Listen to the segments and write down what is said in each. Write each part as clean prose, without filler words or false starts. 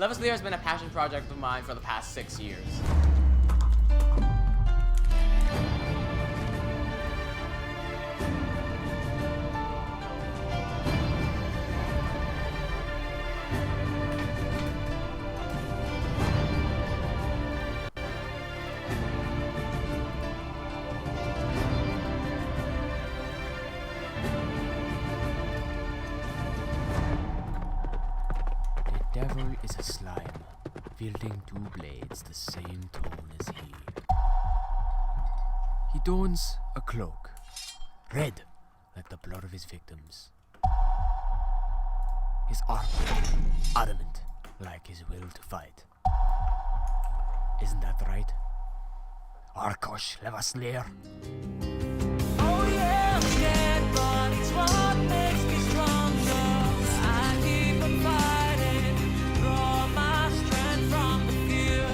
Levaslier has been a passion project of mine for the past 6 years. The devil is a slime, wielding 2 blades the same tone as he. He dons a cloak, red like the blood of his victims. His armor, adamant like his will to fight. Isn't that right? Arkosh Levaslier? Oh yeah, I'm scared, but it's what makes me stronger. I keep on fighting, draw my strength from the fear.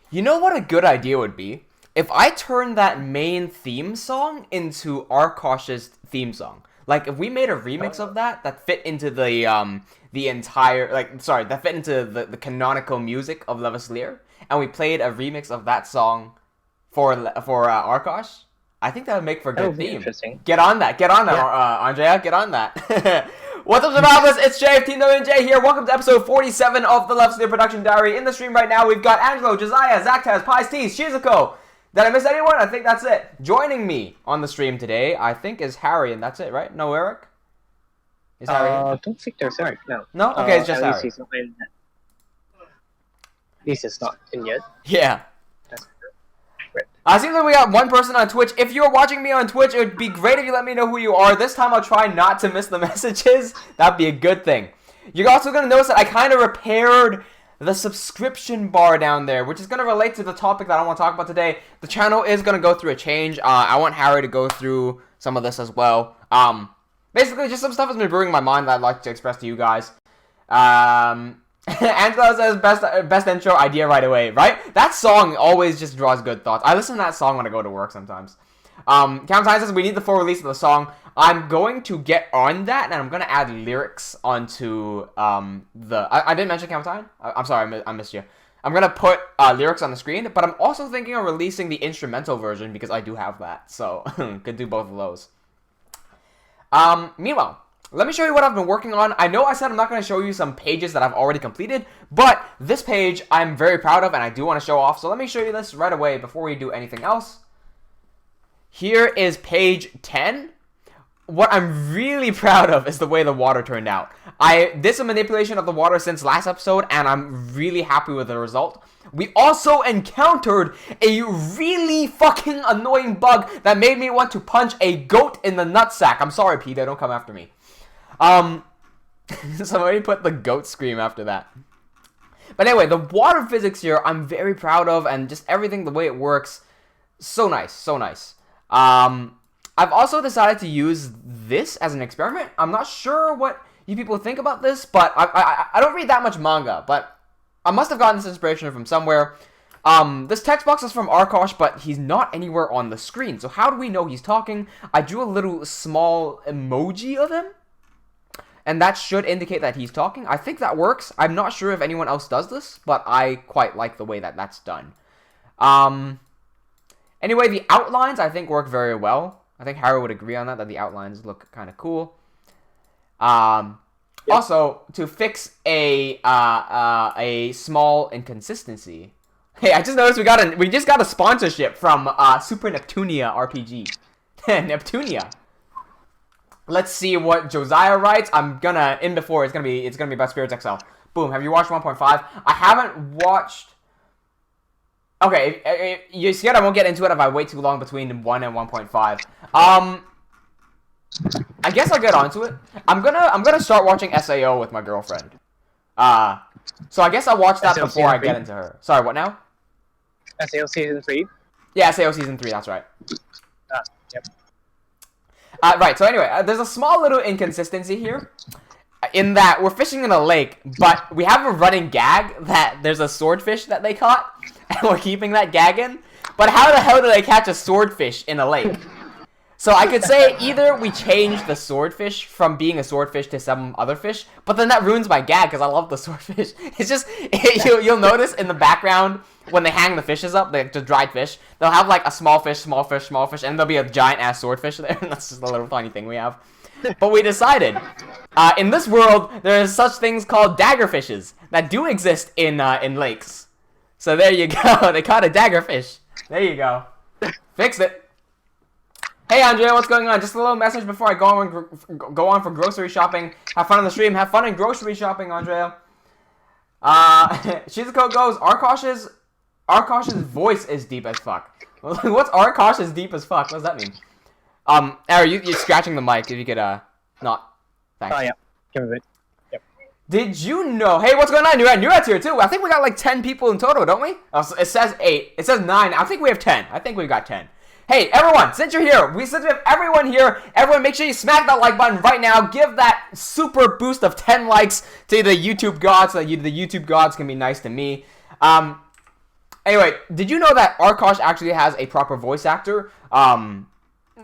You know what a good idea would be? If I turned that main theme song into Arkosh's theme song. Like, if we made a remix of that fit into the entire, that fit into the canonical music of Levaslier, and we played a remix of that song for Arkosh, I think that would make for a good theme. Interesting. Get on that, Andrea, get on that. What's up, survivors? It's Jay of TeamWnJ here. Welcome to episode 47 of the Levaslier Production Diary. In the stream right now, we've got Angelo, Josiah, Zactaz, Pies Tees, Shizuko. Did I miss anyone? I think that's it. Joining me on the stream today, I think, is Harry, and that's it, right? No Eric? Is Harry here? I don't think there's Eric, no. No? Okay, it's just at least Harry. he's not in yet. At least it's not in yet. Yeah. That's great. I seems like we got one person on Twitch. If you're watching me on Twitch, it would be great if you let me know who you are. This time I'll try not to miss the messages. That'd be a good thing. You're also going to notice that I kind of repaired the subscription bar down there, which is going to relate to the topic that I want to talk about today. The channel is going to go through a change. I want Harry to go through some of this as well. Basically, just some stuff has been brewing in my mind that I'd like to express to you guys. Angelo says, best intro idea right away, right? That song always just draws good thoughts. I listen to that song when I go to work sometimes. Count Time says, we need the full release of the song. I'm going to get on that, and I'm going to add lyrics onto I didn't mention Count Time? I'm sorry, I missed you. I'm going to put lyrics on the screen, but I'm also thinking of releasing the instrumental version because I do have that. So, could do both of those. Meanwhile, let me show you what I've been working on. I know I said I'm not going to show you some pages that I've already completed, but this page I'm very proud of, and I do want to show off. So let me show you this right away before we do anything else. Here is page 10. What I'm really proud of is the way the water turned out. I did some manipulation of the water since last episode, and I'm really happy with the result. We also encountered a really fucking annoying bug that made me want to punch a goat in the nutsack. I'm sorry, Peter, don't come after me. Somebody put the goat scream after that. But anyway, the water physics here I'm very proud of, and just everything, the way it works, so nice, so nice. I've also decided to use this as an experiment. I'm not sure what you people think about this, but I don't read that much manga, but I must have gotten this inspiration from somewhere. This text box is from Arkosh, but he's not anywhere on the screen. So how do we know he's talking? I drew a little small emoji of him, and that should indicate that he's talking. I think that works. I'm not sure if anyone else does this, but I quite like the way that that's done. Anyway, the outlines I think work very well. I think Harry would agree on that the outlines look kind of cool. Also, to fix a small inconsistency. Hey, I just noticed we just got a sponsorship from Super Neptunia RPG. Neptunia. Let's see what Josiah writes. I'm gonna it's gonna be about Spirits XL. Boom. Have you watched 1.5? I haven't watched. Okay, you scared I won't get into it if I wait too long between 1 and 1.5. I guess I'll get onto it. I'm gonna start watching SAO with my girlfriend. So I guess I'll watch that before I get into her. Sorry, what now? SAO Season 3? Yeah, SAO Season 3, that's right. Yep. Right, so anyway, there's a small little inconsistency here. In that we're fishing in a lake, but we have a running gag that there's a swordfish that they caught, and we're keeping that gag in. But how the hell do they catch a swordfish in a lake? So I could say either we change the swordfish from being a swordfish to some other fish, but then that ruins my gag because I love the swordfish. It's just, you'll notice in the background when they hang the fishes up, the dried fish, they'll have like a small fish, small fish, small fish, and there'll be a giant ass swordfish there, and that's just a little funny thing we have. But we decided, in this world, there is such things called daggerfishes that do exist in lakes. So there you go, they caught a daggerfish. There you go. Fixed it. Hey Andrea, what's going on? Just a little message before I go on for grocery shopping. Have fun on the stream. Have fun in grocery shopping, Andrea. Shizuko goes, Arkosh's voice is deep as fuck. What's Arkosh's deep as fuck? What does that mean? Aaron, you're scratching the mic. If you could, not. Thanks. Oh, yeah. Give me a bit. Yep. Did you know? Hey, what's going on? Nuret's here too. I think we got like 10 people in total, don't we? Oh, so it says 8. It says 9. I think we have 10. I think we've got 10. Hey, everyone, since you're here, since we have everyone here, everyone make sure you smack that like button right now. Give that super boost of 10 likes to the YouTube gods so that the YouTube gods can be nice to me. Anyway, did you know that Arkosh actually has a proper voice actor?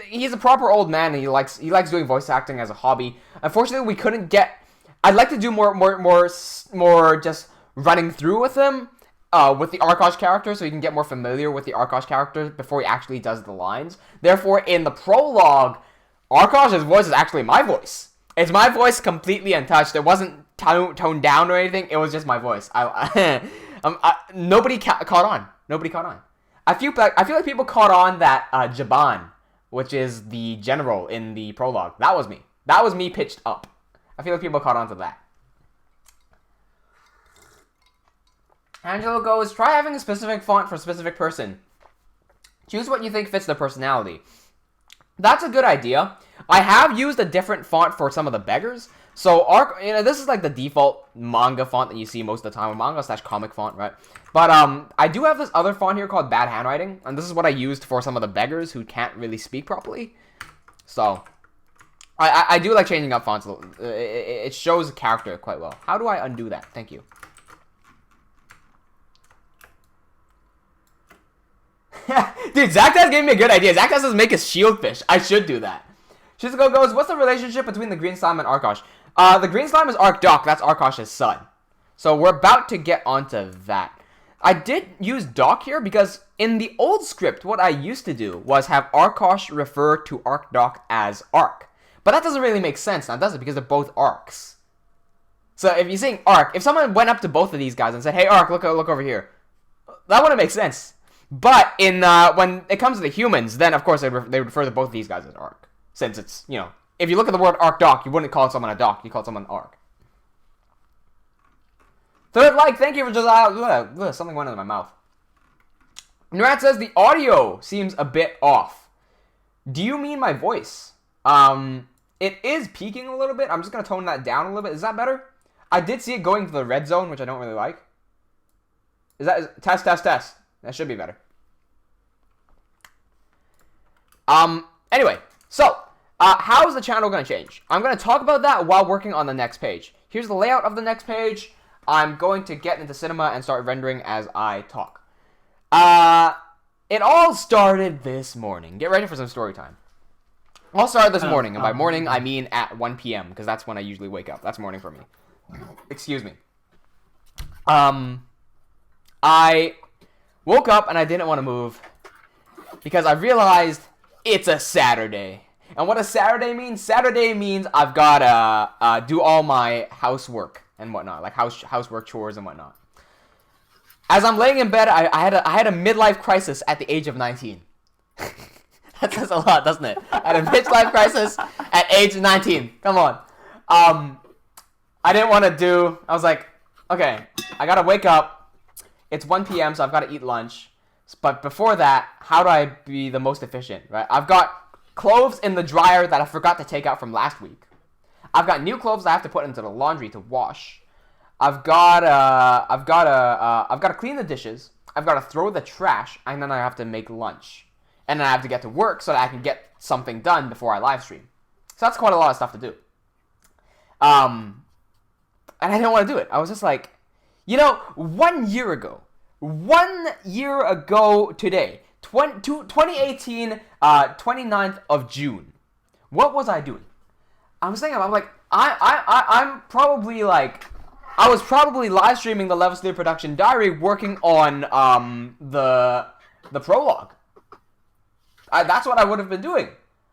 He's a proper old man and he likes doing voice acting as a hobby. Unfortunately, we couldn't get... I'd like to do more just running through with him. With the Arkosh character, so you can get more familiar with the Arkosh character before he actually does the lines. Therefore, in the prologue, Arkosh's voice is actually my voice. It's my voice completely untouched. It wasn't toned down or anything. It was just my voice. Nobody caught on. Nobody caught on. I feel like people caught on that Jaban, which is the general in the prologue. That was me. That was me pitched up. I feel like people caught on to that. Angelo goes, try having a specific font for a specific person. Choose what you think fits their personality. That's a good idea. I have used a different font for some of the beggars. So, this is like the default manga font that you see most of the time. Manga/comic font, right? But, I do have this other font here called Bad Handwriting. And this is what I used for some of the beggars who can't really speak properly. So, I do like changing up fonts. It shows character quite well. How do I undo that? Thank you. Dude, Zaktas gave me a good idea. Zaktas says make a shield fish. I should do that. Shizuko goes, what's the relationship between the green slime and Arkosh? The green slime is Doc. That's Arkosh's son. So we're about to get onto that. I did use Doc here because in the old script, what I used to do was have Arkosh refer to Doc as Ark. But that doesn't really make sense now, does it? Because they're both Arks. So if you're saying Ark, if someone went up to both of these guys and said, hey Ark, look over here. That wouldn't make sense. But in when it comes to the humans, then of course they would refer to both of these guys as Ark. Since it's, if you look at the word Doc, you wouldn't call someone a Doc, you call someone Ark. Third like, thank you for just something went into my mouth. Nurat says the audio seems a bit off. Do you mean my voice? It is peaking a little bit. I'm just gonna tone that down a little bit. Is that better? I did see it going to the red zone, which I don't really like. Test? That should be better. Anyway, so, how is the channel going to change? I'm going to talk about that while working on the next page. Here's the layout of the next page. I'm going to get into cinema and start rendering as I talk. It all started this morning. Get ready for some story time. All started this morning, and by morning, I mean at 1 p.m., because that's when I usually wake up. That's morning for me. Excuse me. I woke up and I didn't want to move because I realized it's a Saturday. And what does Saturday mean? Saturday means I've got to do all my housework and whatnot, like housework chores and whatnot. As I'm laying in bed, I had a midlife crisis at the age of 19. That says a lot, doesn't it? I had a midlife crisis at age 19. Come on. I didn't want to do... I was like, okay, I got to wake up. It's 1 p.m., so I've got to eat lunch. But before that, how do I be the most efficient, right? I've got clothes in the dryer that I forgot to take out from last week. I've got new clothes that I have to put into the laundry to wash. I've got to clean the dishes. I've got to throw the trash, and then I have to make lunch. And then I have to get to work so that I can get something done before I live stream. So that's quite a lot of stuff to do. And I didn't want to do it. I was just like, 1 year ago today, 2018, 29th of June. What was I doing? I was thinking, I'm like, I'm probably like, I was probably live streaming the Levaslier Production Diary, working on the prologue. That's what I would have been doing.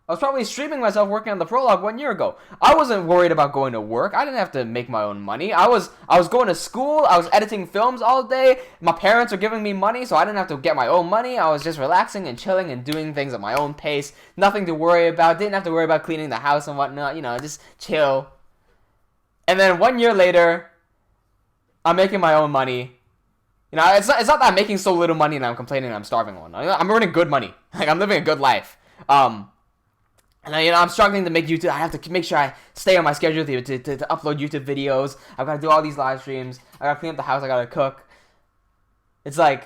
I was probably streaming myself working on the prologue 1 year ago. I wasn't worried about going to work. I didn't have to make my own money. I was going to school. I was editing films all day. My parents were giving me money, so I didn't have to get my own money. I was just relaxing and chilling and doing things at my own pace. Nothing to worry about. Didn't have to worry about cleaning the house and whatnot. You know, just chill. And then 1 year later, I'm making my own money. You know, it's not that I'm making so little money and I'm complaining and I'm starving one. I'm earning good money. Like, I'm living a good life. And you know, I'm struggling to make YouTube. I have to make sure I stay on my schedule to upload YouTube videos. I've got to do all these live streams. I got to clean up the house. I got to cook. It's like,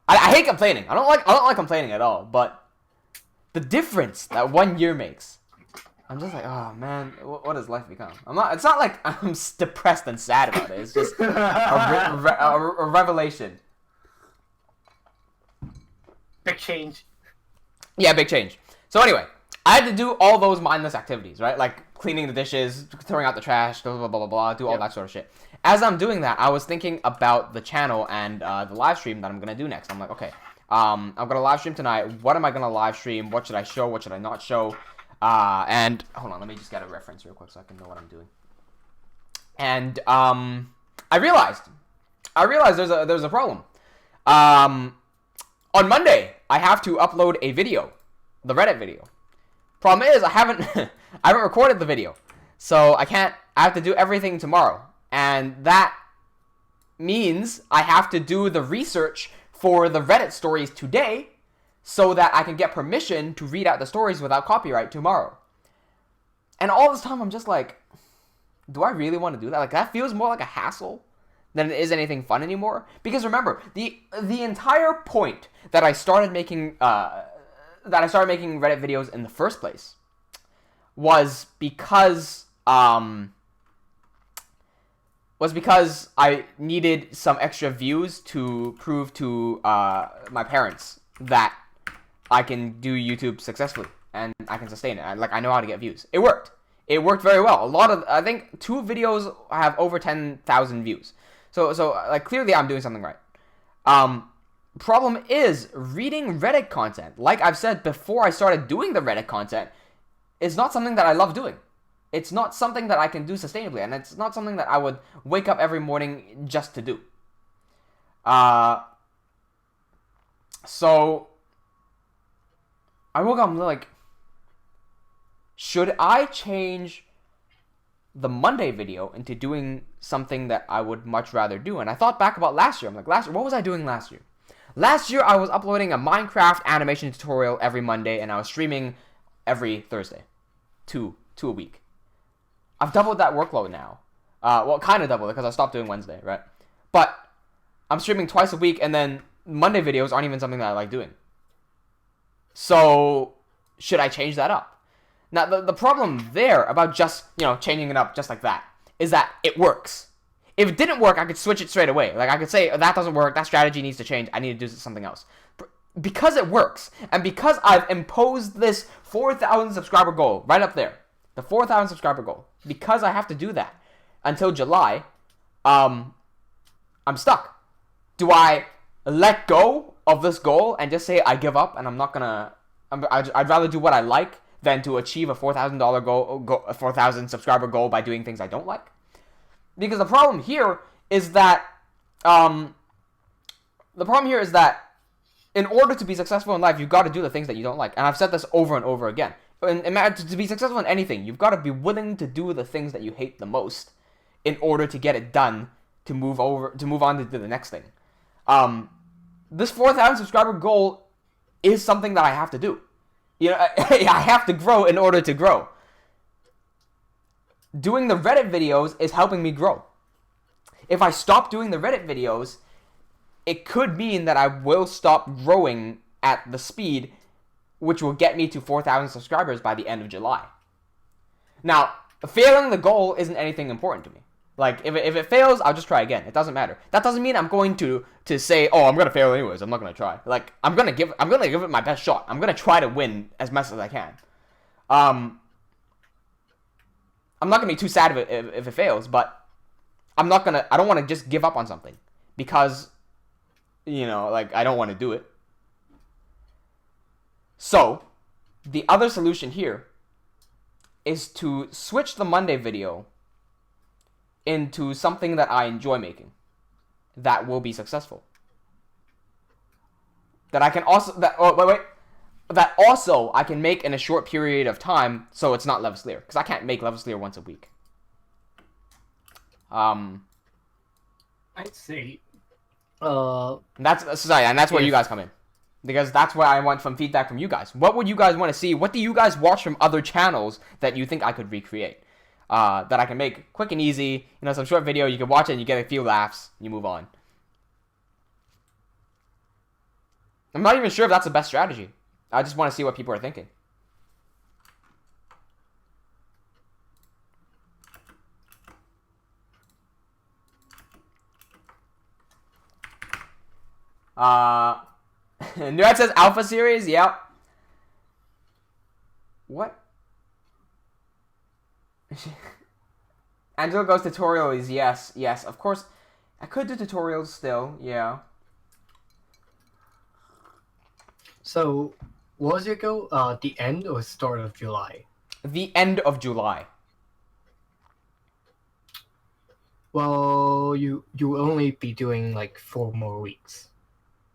I hate complaining. I don't like complaining at all. But the difference that 1 year makes, I'm just like, oh man, what has life become? It's not like I'm depressed and sad about it. It's just a revelation. Big change. Yeah, big change. So anyway, I had to do all those mindless activities, right? Like cleaning the dishes, throwing out the trash, blah, blah, blah, blah, blah, do all that sort of shit. As I'm doing that, I was thinking about the channel and the live stream that I'm going to do next. I'm like, okay, I'm going to live stream tonight. What am I going to live stream? What should I show? What should I not show? And hold on, let me just get a reference real quick so I can know what I'm doing. And I realized there's a problem. On Monday, I have to upload a video, the Reddit video. Problem is, I haven't recorded the video, so I have to do everything tomorrow, and that means I have to do the research for the Reddit stories today, so that I can get permission to read out the stories without copyright tomorrow. And all this time, I'm just like, do I really want to do that? Like, that feels more like a hassle than it is anything fun anymore. Because remember, the entire point that I started making Reddit videos in the first place was because I needed some extra views to prove to my parents that I can do YouTube successfully and I can sustain it. I know how to get views. It worked. It worked very well. I think 2 videos have over 10,000 views. So like, clearly I'm doing something right. Problem is, reading Reddit content, like I've said before I started doing the Reddit content, is not something that I love doing. It's not something that I can do sustainably, and it's not something that I would wake up every morning just to do. So I woke up and like, should I change the Monday video into doing something that I would much rather do? And I thought back about last year. I'm like, last year, what was I doing last year? Last year, I was uploading a Minecraft animation tutorial every Monday, and I was streaming every Thursday. Two a week. I've doubled that workload now. Well, kind of doubled it, because I stopped doing Wednesday, right? But I'm streaming twice a week, and then Monday videos aren't even something that I like doing. So, should I change that up? Now, the problem there about just, changing it up just like that is that it works. If it didn't work, I could switch it straight away. Like, I could say, that doesn't work, that strategy needs to change, I need to do something else. Because it works, and because I've imposed this 4,000 subscriber goal right up there, the 4,000 subscriber goal, because I have to do that until July, I'm stuck. Do I let go of this goal and just say I give up and I'm not gonna... I'd rather do what I like than to achieve a $4,000 goal, a 4,000 subscriber goal by doing things I don't like? Because the problem here is that in order to be successful in life, you've got to do the things that you don't like. And I've said this over and over again. And to be successful in anything, you've got to be willing to do the things that you hate the most in order to get it done, to move on to the next thing. This 4,000 subscriber goal is something that I have to do. I have to grow in order to grow. Doing the Reddit videos is helping me grow. If I stop doing the Reddit videos, it could mean that I will stop growing at the speed which will get me to 4,000 subscribers by the end of July. Now, failing the goal isn't anything important to me. Like, if it fails, I'll just try again. It doesn't matter. That doesn't mean I'm going to say, oh, I'm gonna fail anyways. I'm not gonna try. Like, I'm gonna give it my best shot. I'm gonna try to win as much as I can. I'm not gonna be too sad if it fails, but I don't want to just give up on something because, like, I don't want to do it. So, the other solution here is to switch the Monday video into something that I enjoy making that will be successful. That I can also that also I can make in a short period of time, so it's not Levaslier, because I can't make Levaslier once a week. I'd say that's where you guys come in. Because that's where I want some feedback from you guys. What would you guys want to see? What do you guys watch from other channels that you think I could recreate? That I can make quick and easy. Some short video. You can watch it and you get a few laughs. And you move on. I'm not even sure if that's the best strategy. I just want to see what people are thinking. Nerd says Alpha Series. Yep. What? Angela goes tutorials. Yes. Of course, I could do tutorials still. Yeah. So, what was your goal? The end or start of July? The end of July. Well, you will only be doing like 4 more weeks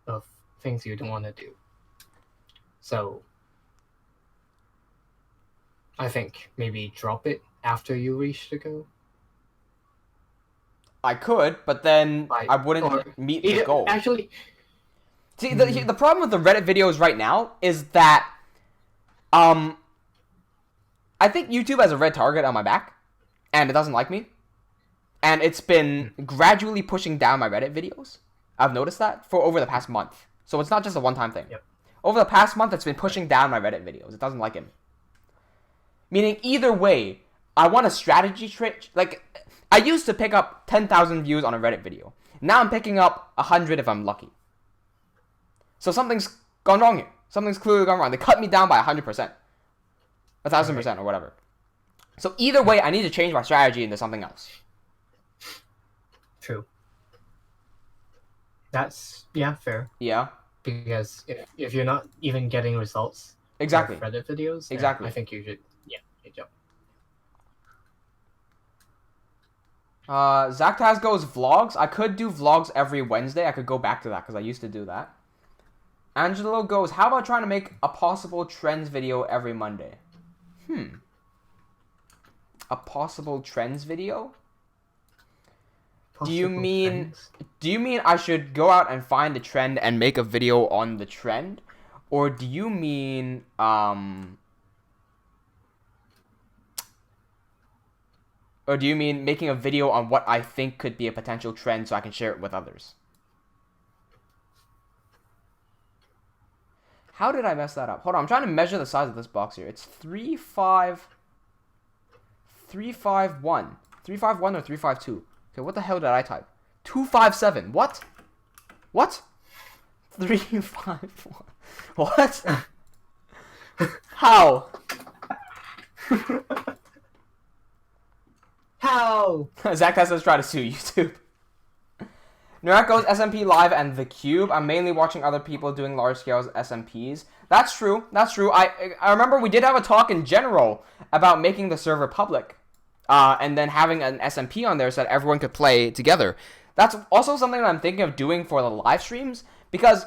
of things you don't want to do. So, I think maybe drop it after you reach the goal. I could, but then I wouldn't meet the goal. Actually, see, the problem with the Reddit videos right now is that I think YouTube has a red target on my back, and it doesn't like me. And it's been gradually pushing down my Reddit videos. I've noticed that for over the past month. So it's not just a one-time thing. Yep. Over the past month, it's been pushing down my Reddit videos. It doesn't like him. Meaning, either way, I want a strategy trick. Like, I used to pick up 10,000 views on a Reddit video. Now I'm picking up 100 if I'm lucky. So something's gone wrong here. Something's clearly gone wrong. They cut me down by 100%. 1,000% or whatever. So either way, I need to change my strategy into something else. True. That's, fair. Yeah. Because if you're not even getting results Exactly. with Reddit videos, Exactly. I think you should, good job. Zactaz goes vlogs. I could do vlogs every Wednesday. I could go back to that because I used to do that. Angelo goes, how about trying to make a possible trends video every Monday? A possible trends video? Do you mean I should go out and find a trend and make a video on the trend? Or do you mean making a video on what I think could be a potential trend so I can share it with others? How did I mess that up? Hold on, I'm trying to measure the size of this box here. It's 351. 351 or 352? Okay, what the hell did I type? 257. What? What? 351. What? How? How? Zach has to try to sue YouTube. Nurak goes SMP Live and The Cube. I'm mainly watching other people doing large-scale SMPs. That's true. That's true. I remember we did have a talk in general about making the server public. And then having an SMP on there so that everyone could play together. That's also something that I'm thinking of doing for the live streams. Because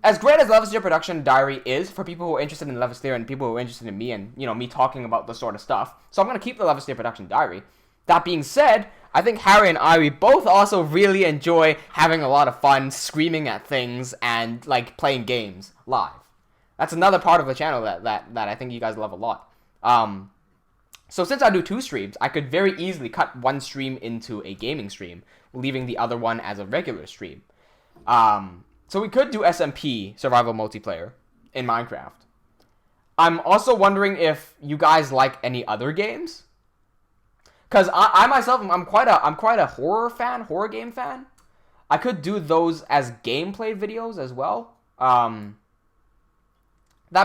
as great as Levaslier Production Diary is for people who are interested in Levaslier and people who are interested in me and, me talking about this sort of stuff. So I'm going to keep the Levaslier Production Diary. That being said, I think Harry and I, we both also really enjoy having a lot of fun screaming at things and, like, playing games live. That's another part of the channel that I think you guys love a lot. So since I do 2 streams, I could very easily cut one stream into a gaming stream, leaving the other one as a regular stream. So we could do SMP, survival multiplayer, in Minecraft. I'm also wondering if you guys like any other games. Because I myself, I'm quite a horror game fan. I could do those as gameplay videos as well. That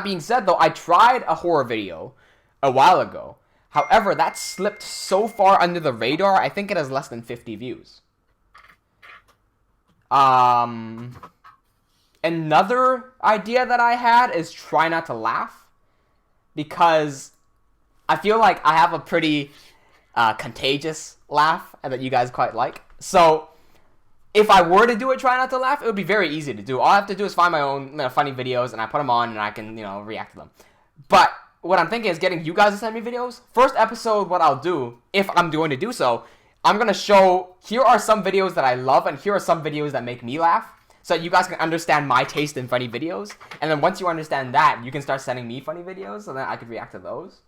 being said, though, I tried a horror video a while ago. However, that slipped so far under the radar, I think it has less than 50 views. Another idea that I had is try not to laugh. Because I feel like I have a pretty contagious laugh that you guys quite like. So, if I were to do it, try not to laugh, it would be very easy to do. All I have to do is find my own funny videos, and I put them on, and I can, react to them. But what I'm thinking is getting you guys to send me videos. First episode, what I'll do, if I'm going to do so, I'm going to show, here are some videos that I love, and here are some videos that make me laugh, so that you guys can understand my taste in funny videos. And then once you understand that, you can start sending me funny videos, so then I could react to those.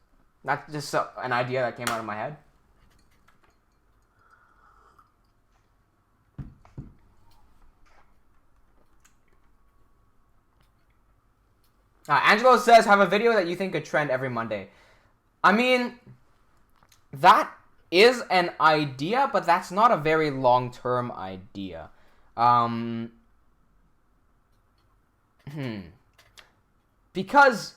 That's just an idea that came out of my head. Angelo says, have a video that you think could trend every Monday. I mean, that is an idea, but that's not a very long-term idea. Because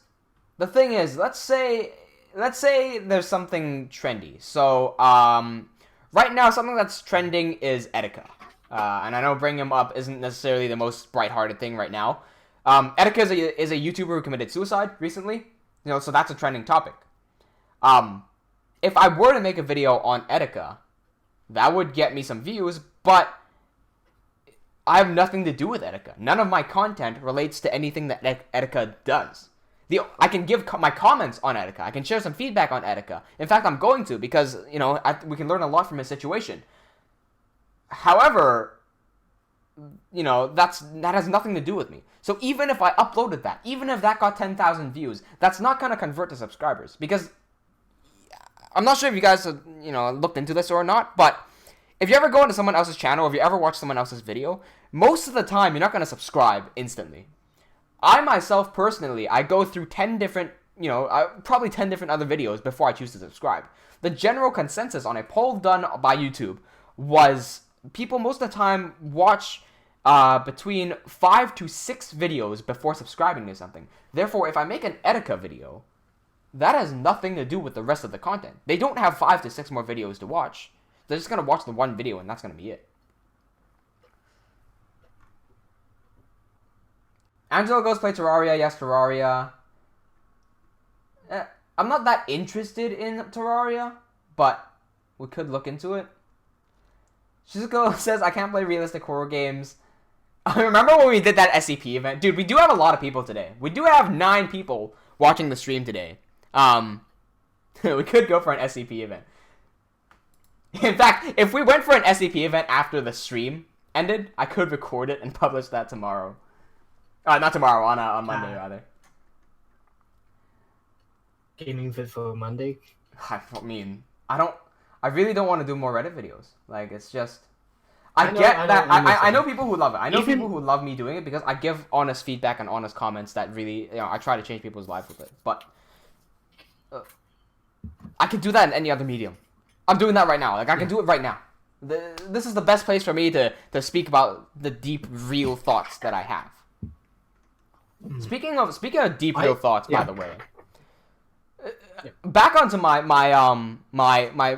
the thing is, let's say there's something trendy. So, right now, something that's trending is Etika. And I know bringing him up isn't necessarily the most bright-hearted thing right now. Etika is a YouTuber who committed suicide recently, so that's a trending topic. If I were to make a video on Etika, that would get me some views, but I have nothing to do with Etika. None of my content relates to anything that Etika does. I can give my comments on Etika. I can share some feedback on Etika. In fact, I'm going to, because, we can learn a lot from his situation. However, that has nothing to do with me. So even if I uploaded that, even if that got 10,000 views, that's not going to convert to subscribers. Because I'm not sure if you guys have, looked into this or not, but if you ever go into someone else's channel, or if you ever watch someone else's video, most of the time you're not going to subscribe instantly. I myself, personally, I go through 10 different, probably 10 different other videos before I choose to subscribe. The general consensus on a poll done by YouTube was people most of the time watch between 5 to 6 videos before subscribing to something. Therefore, if I make an Etika video, that has nothing to do with the rest of the content. They don't have 5 to 6 more videos to watch. They're just going to watch the one video, and that's going to be it. Angelo goes play Terraria. Yes, Terraria. I'm not that interested in Terraria, but we could look into it. Shizuko says, I can't play realistic horror games. I remember when we did that SCP event. Dude, we do have a lot of people today. We do have 9 people watching the stream today. We could go for an SCP event. In fact, if we went for an SCP event after the stream ended, I could record it and publish that tomorrow. Not tomorrow, on Monday, rather. Gaming fit for Monday? I mean, I really don't want to do more Reddit videos. Like, it's just... I know people who love it. I know people who love me doing it because I give honest feedback and honest comments that really, I try to change people's lives with it. But I could do that in any other medium. I'm doing that right now. Like, I can do it right now. This is the best place for me to speak about the deep, real thoughts that I have. Speaking of deep, real thoughts, by the way. Back onto my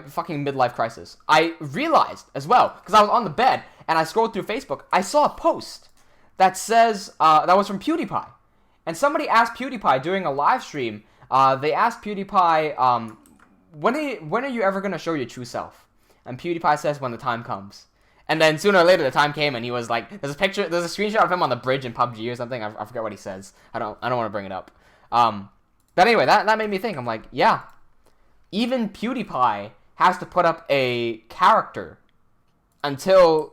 fucking midlife crisis. I realized as well, because I was on the bed and I scrolled through Facebook, I saw a post that says that was from PewDiePie, and somebody asked PewDiePie during a live stream. They asked PewDiePie, when are you ever gonna show your true self? And PewDiePie says, when the time comes. And then sooner or later the time came, and he was like, there's a screenshot of him on the bridge in PUBG or something. I forget what he says. I don't want to bring it up. But anyway, that made me think. I'm like, yeah, even PewDiePie has to put up a character until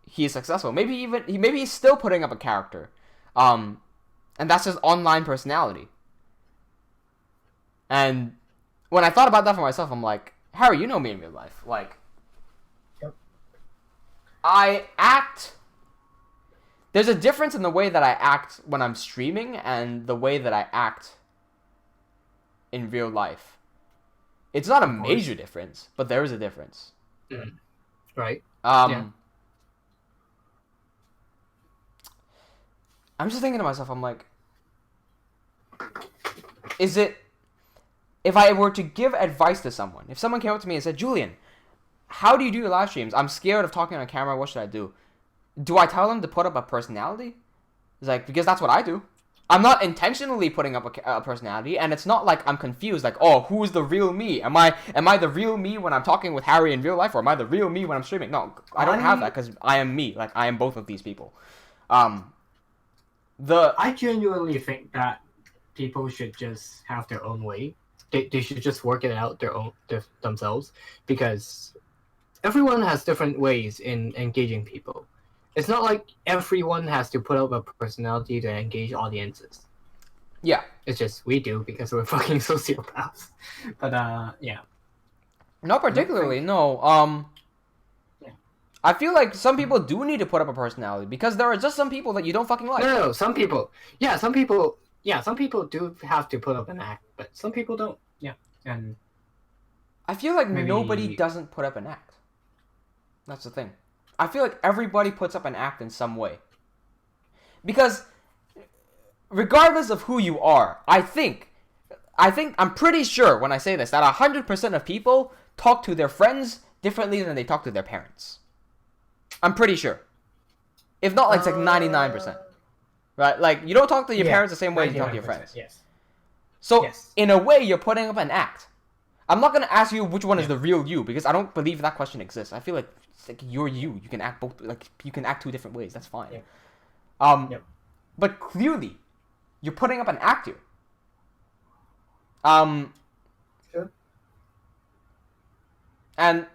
he's successful. Maybe he's still putting up a character, and that's his online personality. And when I thought about that for myself, I'm like, Harry, you know me in real life. Like, yep. I act. There's a difference in the way that I act when I'm streaming and the way that I act in real life. It's not a Of course. major difference, but there is a difference. Right? I'm just thinking to myself, I'm like, is it, if I were to give advice to someone, if someone came up to me and said, Julian, how do you do your live streams? I'm scared of talking on camera. What should I do? Do I tell them to put up a personality? It's like, because that's what I do. I'm not intentionally putting up a personality, and it's not like I'm confused, like, oh, who's the real me? Am I the real me when I'm talking with Harry in real life, or am I the real me when I'm streaming? No, I don't have that, because I am me. Like, I am both of these people. I genuinely think that people should just have their own way. They should just work it out themselves, because everyone has different ways in engaging people. It's not like everyone has to put up a personality to engage audiences. Yeah. It's just we do because we're fucking sociopaths. But yeah. Not particularly, no. Yeah. I feel like some people do need to put up a personality, because there are just some people that you don't fucking like. No, some people do have to put up an act, but some people don't. Yeah. And I feel like Maybe- nobody doesn't put up an act. That's the thing. I feel like everybody puts up an act in some way. Because regardless of who you are, I'm pretty sure when I say this, that 100% of people talk to their friends differently than they talk to their parents. I'm pretty sure. If not, like, it's like 99%. Right? Like, you don't talk to your parents the same way you talk to your 99%, friends. Yes. So, Yes. in a way, you're putting up an act. I'm not going to ask you which one is the real you, because I don't believe that question exists. I feel like it's like you're you. You can act both, like, you can act two different ways. That's fine. Yeah. Yep. But clearly, you're putting up an act here. Sure. And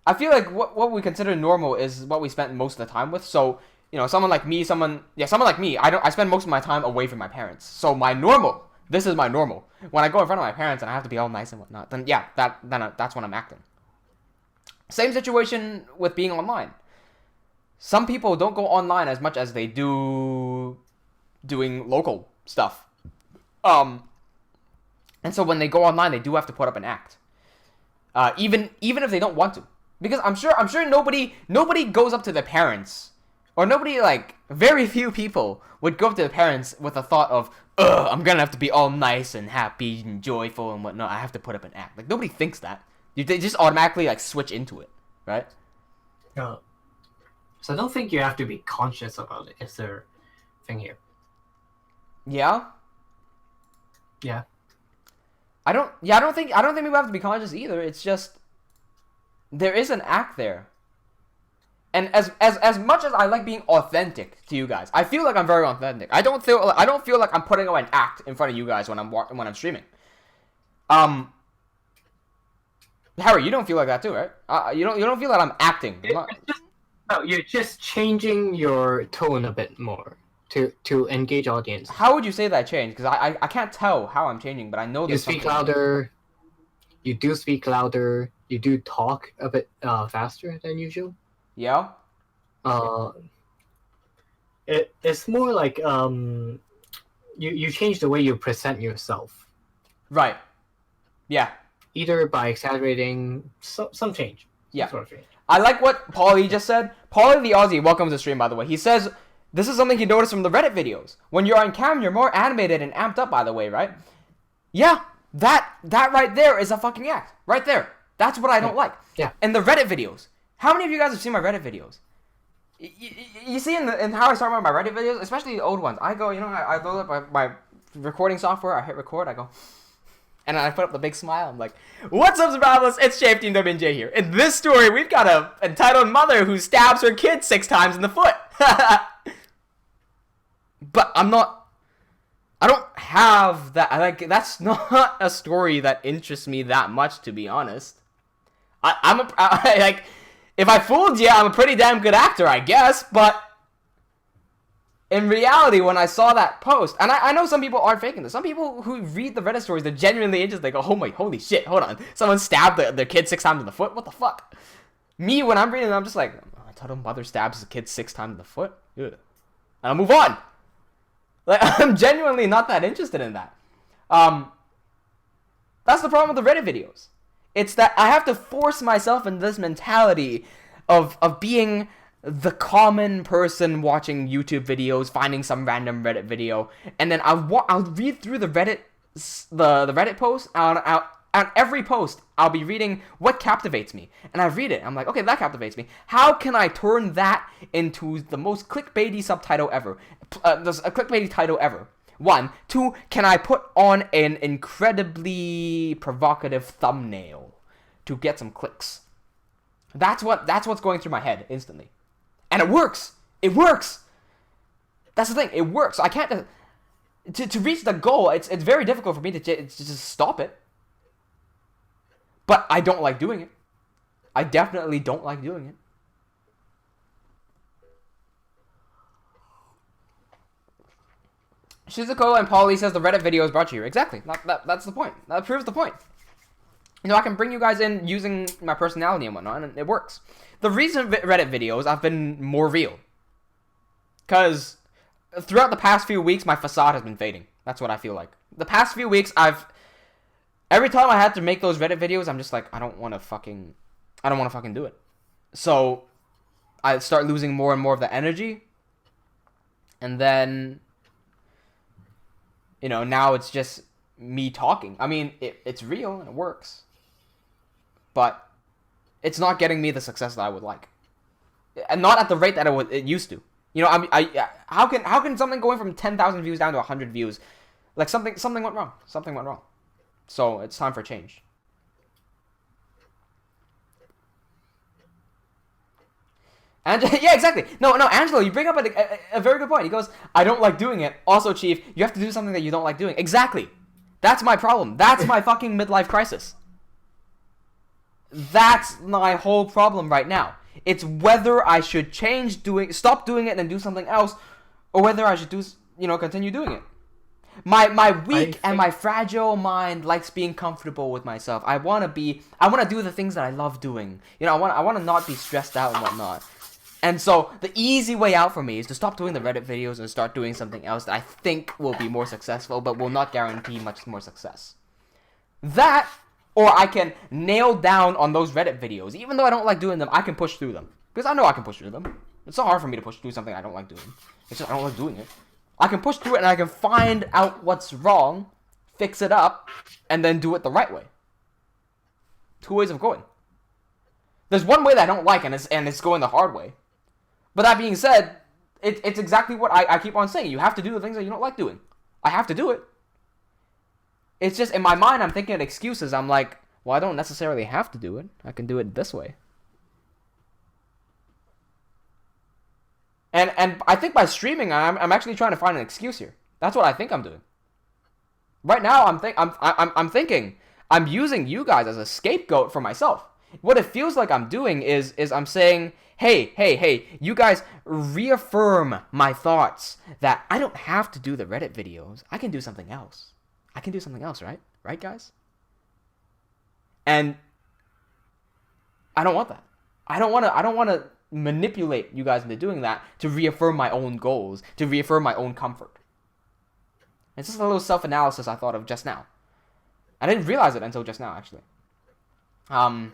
I feel like what we consider normal is what we spent most of the time with. So, you know, someone like me, I spend most of my time away from my parents. So this is my normal. When I go in front of my parents and I have to be all nice and whatnot, then yeah, that's when I'm acting. Same situation with being online. Some people don't go online as much as they do doing local stuff. And so when they go online, they do have to put up an act. Even if they don't want to. Because I'm sure nobody goes up to their parents, or nobody, like, very few people would go up to their parents with a thought of, ugh, I'm gonna have to be all nice and happy and joyful and whatnot. I have to put up an act. Like, nobody thinks that. They just automatically, like, switch into it, right? So I don't think you have to be conscious about it. Is their thing here? Yeah. Yeah. I don't think we have to be conscious either. It's just there is an act there. And as much as I like being authentic to you guys, I feel like I'm very authentic. I don't feel like I'm putting on an act in front of you guys when I'm streaming. Harry, you don't feel like that too, right? You don't feel like I'm acting. No, you're just changing your tone a bit more to engage audience. How would you say that changed? Because I can't tell how I'm changing, but I know You there's speak something. louder. You do speak louder. You do talk a bit faster than usual. Yeah. It's more like you change the way you present yourself, Right. Yeah. either by exaggerating some change. Yeah. Sort of change. I like what Paulie just said. Paulie the Aussie, welcome to the stream, by the way. He says, this is something he noticed from the Reddit videos. When you're on cam, you're more animated and amped up, by the way, right? Yeah, that right there is a fucking act. Right there. That's what I don't like. Yeah. And the Reddit videos. How many of you guys have seen my Reddit videos? You see in how I start my Reddit videos, especially the old ones, I go, I load up my recording software, I hit record, I go... And I put up the big smile. I'm like, what's up, survivalists? It's TeamWnJ here. In this story, we've got a entitled mother who stabs her kid 6 times in the foot. But I don't have that. That's not a story that interests me that much, to be honest. If I fooled you, I'm a pretty damn good actor, I guess, but... In reality, when I saw that post, and I know some people aren't faking this. Some people who read the Reddit stories, they're genuinely interested. They go, oh my, holy shit, hold on. Someone stabbed their kid 6 times in the foot? What the fuck? Me, when I'm reading it, I'm just like, I told him mother stabs the kid 6 times in the foot? Ugh. And I'll move on. Like, I'm genuinely not that interested in that. That's the problem with the Reddit videos. It's that I have to force myself into this mentality of being the common person watching YouTube videos, finding some random Reddit video, and then I'll read through the Reddit post. On every post, I'll be reading what captivates me, and I read it. I'm like, okay, that captivates me. How can I turn that into the most clickbaity subtitle ever? A clickbaity title ever. 1, 2. Can I put on an incredibly provocative thumbnail to get some clicks? That's what's going through my head instantly, and it works. It works. That's the thing. It works. I can't to reach the goal. It's very difficult for me to just stop it. But I don't like doing it. I definitely don't like doing it. Shizuko and Polly says the Reddit video is brought to you. Exactly. That's the point. That proves the point. You know, I can bring you guys in using my personality and whatnot, and it works. The recent Reddit videos, I've been more real. Because throughout the past few weeks, my facade has been fading. That's what I feel like. The past few weeks, every time I had to make those Reddit videos, I'm just like, I don't want to fucking do it. So I start losing more and more of the energy. And then, you know, now it's just me talking. I mean, it's real and it works. But it's not getting me the success that I would like. And not at the rate that it used to. You know, how can something going from 10,000 views down to 100 views, like something went wrong. Something went wrong. So it's time for change. And yeah, exactly. No, Angelo, you bring up a very good point. He goes, I don't like doing it. Also, Chief, you have to do something that you don't like doing. Exactly. That's my problem. That's my fucking midlife crisis. That's my whole problem right now. It's whether I should stop doing it and do something else, or whether I should continue doing it. My weak and my fragile mind likes being comfortable with myself. I want to do the things that I love doing. You know, I want to not be stressed out and whatnot. And so the easy way out for me is to stop doing the Reddit videos and start doing something else that I think will be more successful, but will not guarantee much more success. That, or I can nail down on those Reddit videos. Even though I don't like doing them, I can push through them. Because I know I can push through them. It's not hard for me to push through something I don't like doing. It's just I don't like doing it. I can push through it and I can find out what's wrong, fix it up, and then do it the right way. 2 ways of going. There's one way that I don't like, and it's going the hard way. But that being said, it's exactly what I keep on saying. You have to do the things that you don't like doing. I have to do it. It's just, in my mind, I'm thinking of excuses. I'm like, well, I don't necessarily have to do it. I can do it this way. And I think by streaming, I'm actually trying to find an excuse here. That's what I think I'm doing. Right now, I'm thinking I'm using you guys as a scapegoat for myself. What it feels like I'm doing is I'm saying, hey, you guys reaffirm my thoughts that I don't have to do the Reddit videos. I can do something else. I can do something else, right? Right, guys? And I don't want that. I don't want to manipulate you guys into doing that to reaffirm my own goals, to reaffirm my own comfort. It's just a little self-analysis I thought of just now. I didn't realize it until just now, actually. I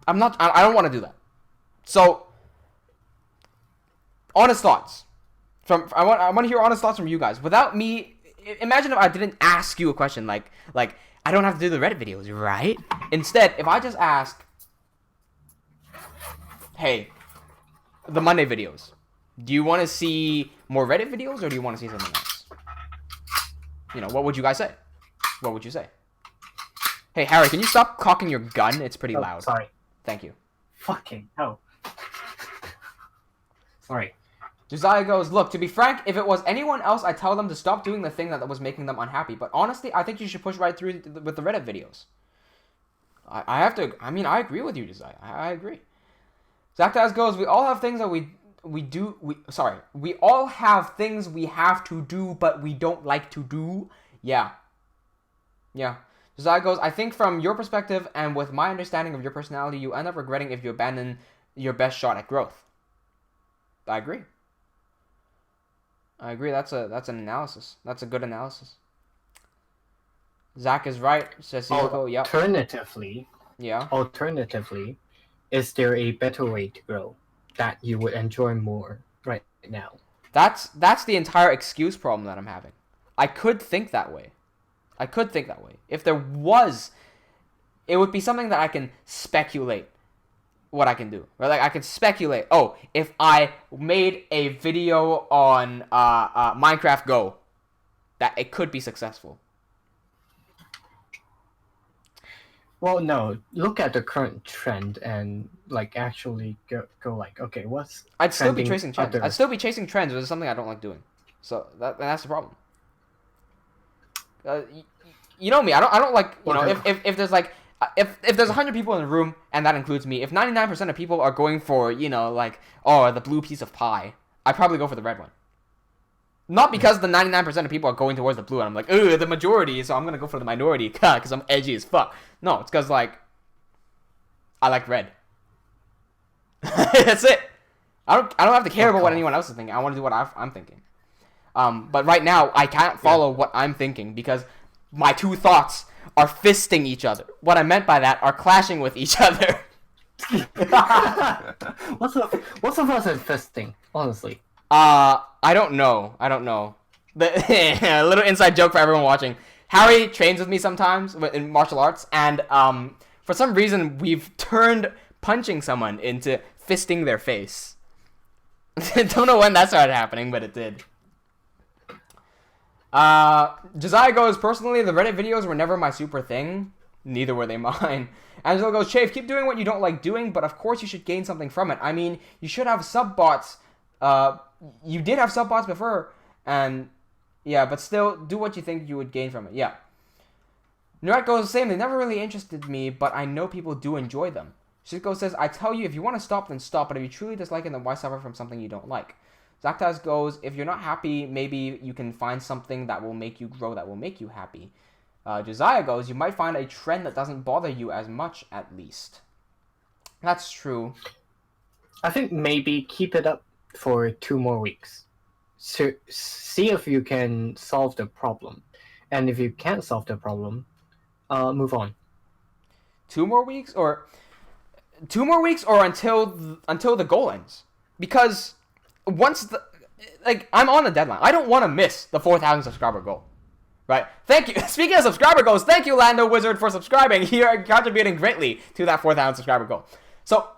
don't want to do that. So, honest thoughts. I want to hear honest thoughts from you guys. Without me, imagine if I didn't ask you a question like I don't have to do the Reddit videos, right? Instead, if I just ask, hey, the Monday videos, do you want to see more Reddit videos or do you want to see something else? You know, what would you guys say? What would you say? Hey, Harry, can you stop cocking your gun? It's pretty loud. Sorry. Thank you. Fucking hell. Sorry. Josiah goes, look, to be frank, if it was anyone else, I'd tell them to stop doing the thing that was making them unhappy. But honestly, I think you should push right through with the Reddit videos. I agree with you, Josiah. I agree. Zactaz goes, we all have things that we all have things we have to do, but we don't like to do. Yeah. Josiah goes, I think from your perspective and with my understanding of your personality, you end up regretting if you abandon your best shot at growth. I agree. That's an analysis. That's a good analysis. Zach is right. Says Yoko. Yep. Alternatively, is there a better way to grow that you would enjoy more right now? That's the entire excuse problem that I'm having. I could think that way. If there was, it would be something that I can speculate what I can do. Right? Like I can speculate. Oh, if I made a video on Minecraft Go, that it could be successful. Well, no. Look at the current trend and like actually go like, okay, what's I'd still be trending chasing trends. other- I'd still be chasing trends, which is something I don't like doing. So that's the problem. You know me. I don't like, you know, if there's like if there's 100 people in the room, and that includes me, if 99% of people are going for, you know, like, oh, the blue piece of pie, I probably go for the red one. Not because the 99% of people are going towards the blue, and I'm like, ooh, the majority, so I'm gonna go for the minority, because I'm edgy as fuck. No, it's because, like, I like red. That's it. I don't have to care about what anyone else is thinking. I want to do what I'm thinking. But right now, I can't follow what I'm thinking, because my two thoughts are fisting each other. What I meant by that are clashing with each other. What's the first in fisting, honestly? I don't know. A little inside joke for everyone watching. Harry trains with me sometimes in martial arts, and for some reason we've turned punching someone into fisting their face. Don't know when that started happening, but it did. Josiah goes, personally, the Reddit videos were never my super thing. Neither were they mine. Angela goes, Chave, keep doing what you don't like doing, but of course you should gain something from it. I mean, you should have sub-bots. You did have sub-bots before, and yeah, but still, do what you think you would gain from it. Yeah. Nuret goes the same. They never really interested me, but I know people do enjoy them. Shitgo says, I tell you, if you want to stop, then stop, but if you truly dislike it, then why suffer from something you don't like? Zaktas goes, if you're not happy, maybe you can find something that will make you grow, that will make you happy. Josiah goes, you might find a trend that doesn't bother you as much, at least. That's true. I think maybe keep it up for 2 more weeks. So see if you can solve the problem. And if you can't solve the problem, move on. 2 more weeks? Or 2 more weeks, or until the goal ends? Because once I'm on a deadline. I don't want to miss the 4,000 subscriber goal. Right? Thank you. Speaking of subscriber goals, thank you, Lando Wizard, for subscribing. You're contributing greatly to that 4,000 subscriber goal. So,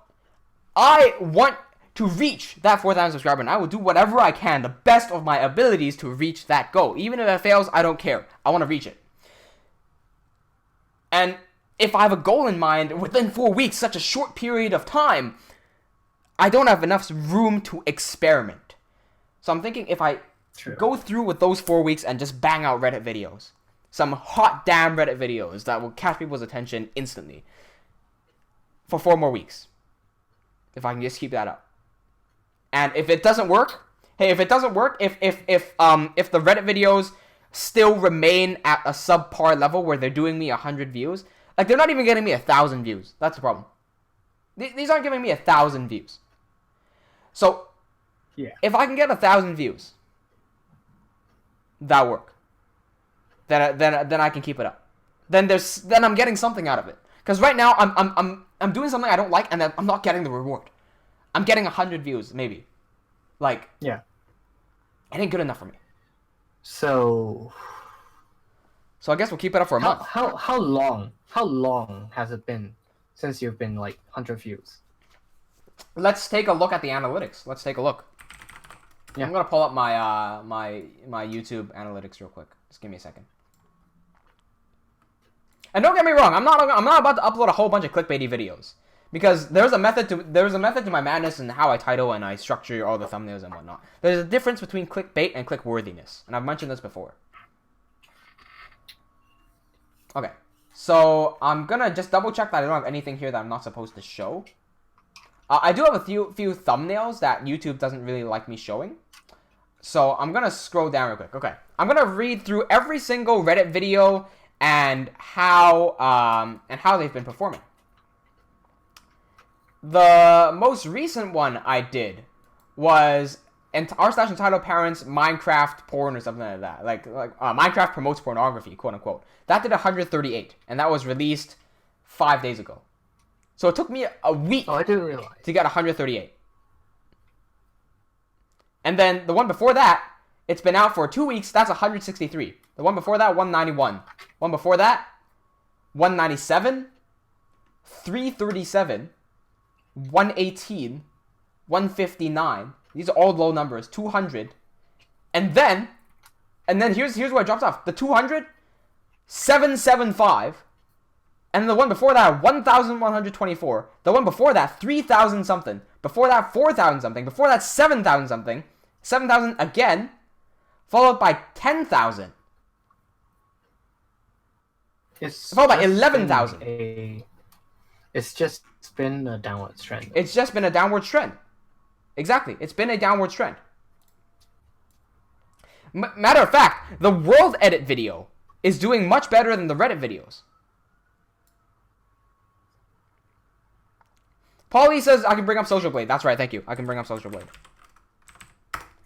I want to reach that 4,000 subscriber, and I will do whatever I can, the best of my abilities, to reach that goal. Even if it fails, I don't care. I want to reach it. And if I have a goal in mind within 4 weeks, such a short period of time, I don't have enough room to experiment. So I'm thinking if I go through with those 4 weeks and just bang out Reddit videos, some hot damn Reddit videos that will catch people's attention instantly, for 4 more weeks, if I can just keep that up. And if it doesn't work, if the Reddit videos still remain at a subpar level where they're doing me 100 views, like they're not even getting me 1,000 views. That's the problem. These aren't giving me 1,000 views. So, yeah, if I can get 1,000 views, that'll work. Then I can keep it up. Then I'm getting something out of it. Because right now I'm doing something I don't like, and I'm not getting the reward. I'm getting 100 views, maybe. Like, yeah, it ain't good enough for me. So I guess we'll keep it up for a month. How long has it been since you've been like 100 views? Let's take a look at the analytics. Let's take a look. Yeah. I'm gonna pull up my my YouTube analytics real quick. Just give me a second. And don't get me wrong, I'm not about to upload a whole bunch of clickbaity videos, because there's a method to my madness and how I title and I structure all the thumbnails and whatnot. There's a difference between clickbait and clickworthiness, and I've mentioned this before. Okay, so I'm gonna just double check that I don't have anything here that I'm not supposed to show. I do have a few thumbnails that YouTube doesn't really like me showing. So I'm gonna scroll down real quick. Okay, I'm gonna read through every single Reddit video and how they've been performing. The most recent one I did was and r/entitled parents Minecraft porn or something like that. Like Minecraft promotes pornography, quote unquote. That did 138, and that was released 5 days ago. So it took me a week Oh, I didn't realize. to get 138. And then the one before that, it's been out for 2 weeks. That's 163. The one before that, 191. One before that, 197, 337, 118, 159. These are all low numbers. 200. And then here's where it drops off. The 200, 775. And the one before that, 1,124. The one before that, 3,000 something. Before that, 4,000 something. Before that, 7,000 something. 7,000 again. Followed by 10,000. It's Followed by just 11,000. It's just been a downward trend. It's just been a downward trend. Exactly. It's been a downward trend. Matter of fact, the World Edit video is doing much better than the Reddit videos. Paulie says I can bring up Social Blade. That's right, thank you. I can bring up Social Blade.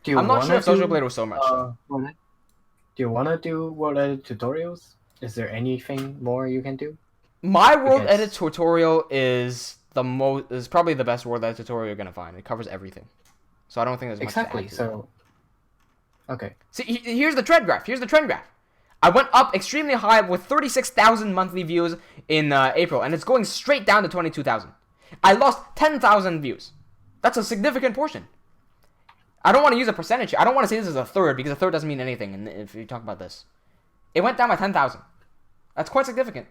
I'm not sure if Social Blade was so much. Do you want to do World Edit tutorials? Is there anything more you can do? My World Edit tutorial is probably the best World Edit tutorial you're gonna find. It covers everything, so I don't think there's much Exactly. to add to So, okay. See, here's the trend graph. Here's the trend graph. I went up extremely high with 36,000 monthly views in April, and it's going straight down to 22,000. I lost 10,000 views. That's a significant portion. I don't want to use a percentage here. I don't want to say this is a third, because a third doesn't mean anything and if you talk about this. It went down by 10,000. That's quite significant.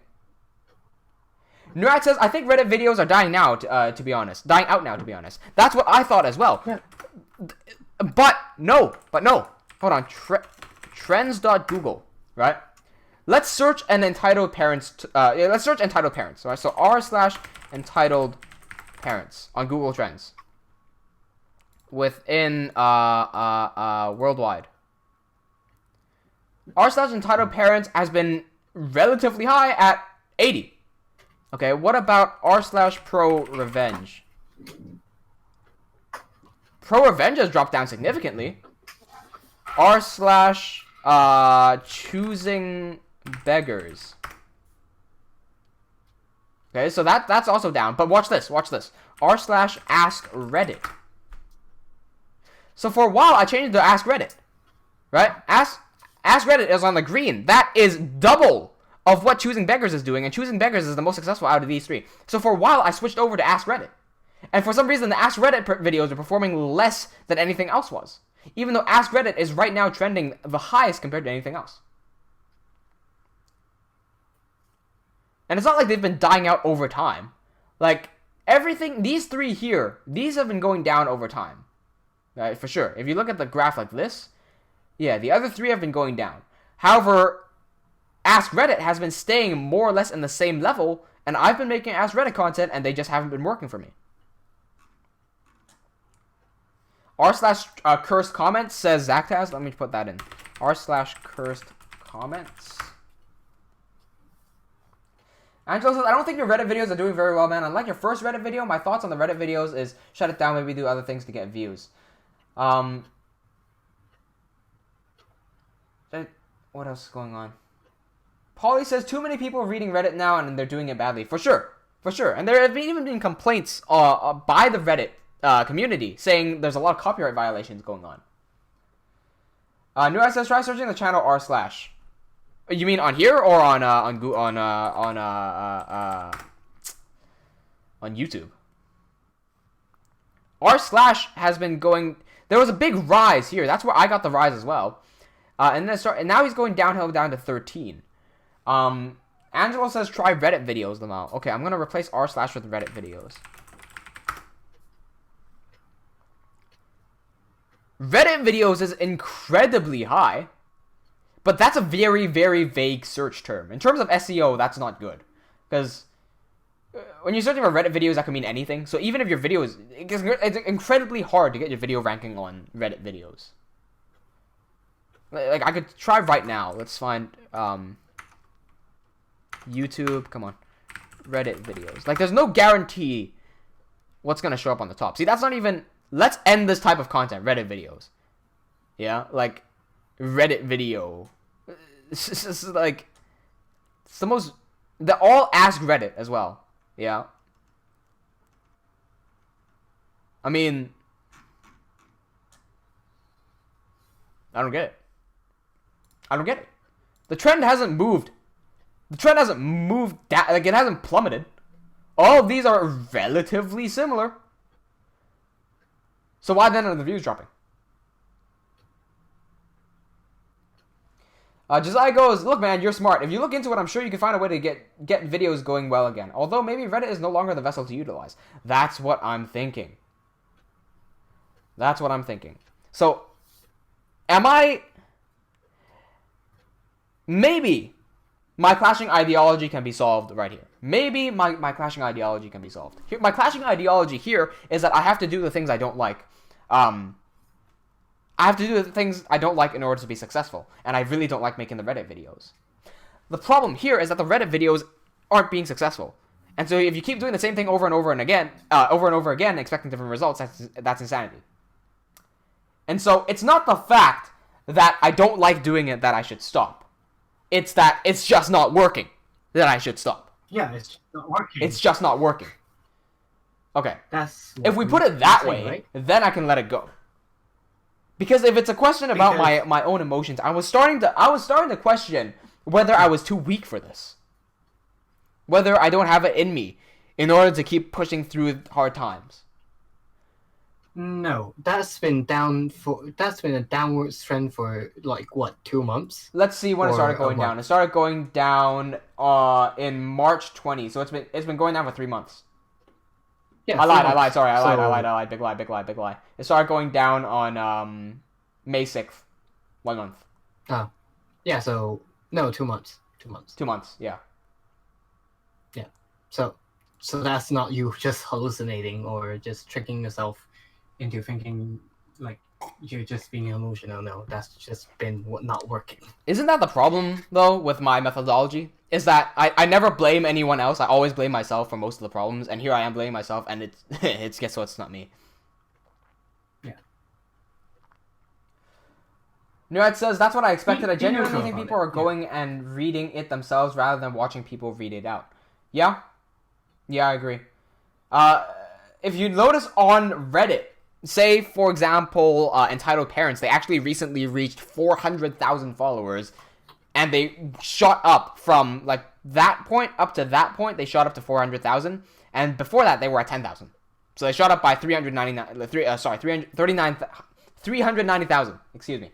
Nurat says, I think Reddit videos are dying now, to be honest. Dying out now, to be honest. That's what I thought as well. Yeah. But no. Hold on. Trends.google, right? Let's search an entitled parents. Let's search entitled parents. Right? So r/entitled parents on Google Trends. Within worldwide. r/entitled parents has been relatively high at 80. Okay, what about r/pro revenge? Pro revenge has dropped down significantly. r/choosing beggars. Okay, so that's also down. But watch this. r/ask Reddit. So for a while, I changed it to Ask Reddit, right? Ask Reddit is on the green. That is double of what Choosing Beggars is doing, and Choosing Beggars is the most successful out of these three. So for a while, I switched over to Ask Reddit. And for some reason, the Ask Reddit videos are performing less than anything else was, even though Ask Reddit is right now trending the highest compared to anything else. And it's not like they've been dying out over time. Like, everything, these three here, these have been going down over time. For sure. If you look at the graph like this, yeah, the other three have been going down. However, Ask Reddit has been staying more or less in the same level, and I've been making Ask Reddit content, and they just haven't been working for me. r/cursed comments says Zactaz. Let me put that in. r/cursed comments. Angelo says, I don't think your Reddit videos are doing very well, man. Unlike your first Reddit video, my thoughts on the Reddit videos is shut it down, maybe do other things to get views. What else is going on? Paulie says, too many people are reading Reddit now, and they're doing it badly. For sure. And there have even been complaints by the Reddit community saying there's a lot of copyright violations going on. New says, try searching the channel r/. You mean on here or on YouTube? r/ has been going. There was a big rise here. That's where I got the rise as well. And now he's going downhill down to 13. Angelo says try Reddit videos, Lamau. Okay, I'm gonna replace r/ with Reddit videos. Reddit videos is incredibly high, but that's a very, very vague search term. In terms of SEO, that's not good, because when you're searching for Reddit videos, that can mean anything. So even if your video is, it's incredibly hard to get your video ranking on Reddit videos. Like, I could try right now. Let's find YouTube. Come on, Reddit videos. Like, there's no guarantee what's gonna show up on the top. See, that's not even let's end this type of content, Reddit videos. Yeah, like Reddit video. It's just like it's the most. They all ask Reddit as well. Yeah. I mean, I don't get it. I don't get it. The trend hasn't moved. The trend hasn't moved down. Like, it hasn't plummeted. All of these are relatively similar. So why then are the views dropping? Josiah goes, look, man, you're smart. If you look into it, I'm sure you can find a way to get videos going well again. Although maybe Reddit is no longer the vessel to utilize. That's what I'm thinking. That's what I'm thinking. So, am I... Maybe my clashing ideology can be solved right here. Maybe my clashing ideology can be solved. Here, my clashing ideology here is that I have to do the things I don't like. I have to do the things I don't like in order to be successful. And I really don't like making the Reddit videos. The problem here is that the Reddit videos aren't being successful. And so if you keep doing the same thing over and over again, expecting different results, that's insanity. And so it's not the fact that I don't like doing it that I should stop. It's that it's just not working that I should stop. Yeah, it's not working. It's just not working. Okay. That's If we put it that way, right? then I can let it go. Because if it's a question about my own emotions, I was starting to question whether I was too weak for this. Whether I don't have it in me in order to keep pushing through hard times. No, that's been a downward trend for like what, 2 months? Let's see when it started going down. It started going down in March 20. So it's been going down for 3 months. Yeah, I lied. Sorry, I lied. Big lie. It started going down on May 6th. 1 month. Oh, yeah. So no, 2 months. 2 months. 2 months. Yeah. Yeah. So that's not you just hallucinating or just tricking yourself into thinking like you're just being emotional. No, that's just been not working. Isn't that the problem though with my methodology? Is that I never blame anyone else. I always blame myself for most of the problems, and here I am blaming myself, and it's guess what? It's not me. Yeah. Nerd says that's what I expected. I Be genuinely neutral think about people it, are yeah. going and reading it themselves rather than watching people read it out. Yeah, I agree. If you notice on Reddit, say for example, Entitled Parents, they actually recently reached 400,000 followers. And they shot up from like that point up to that point. They shot up to 400,000, and before that they were at 10,000. So they shot up by 390,000. Excuse me.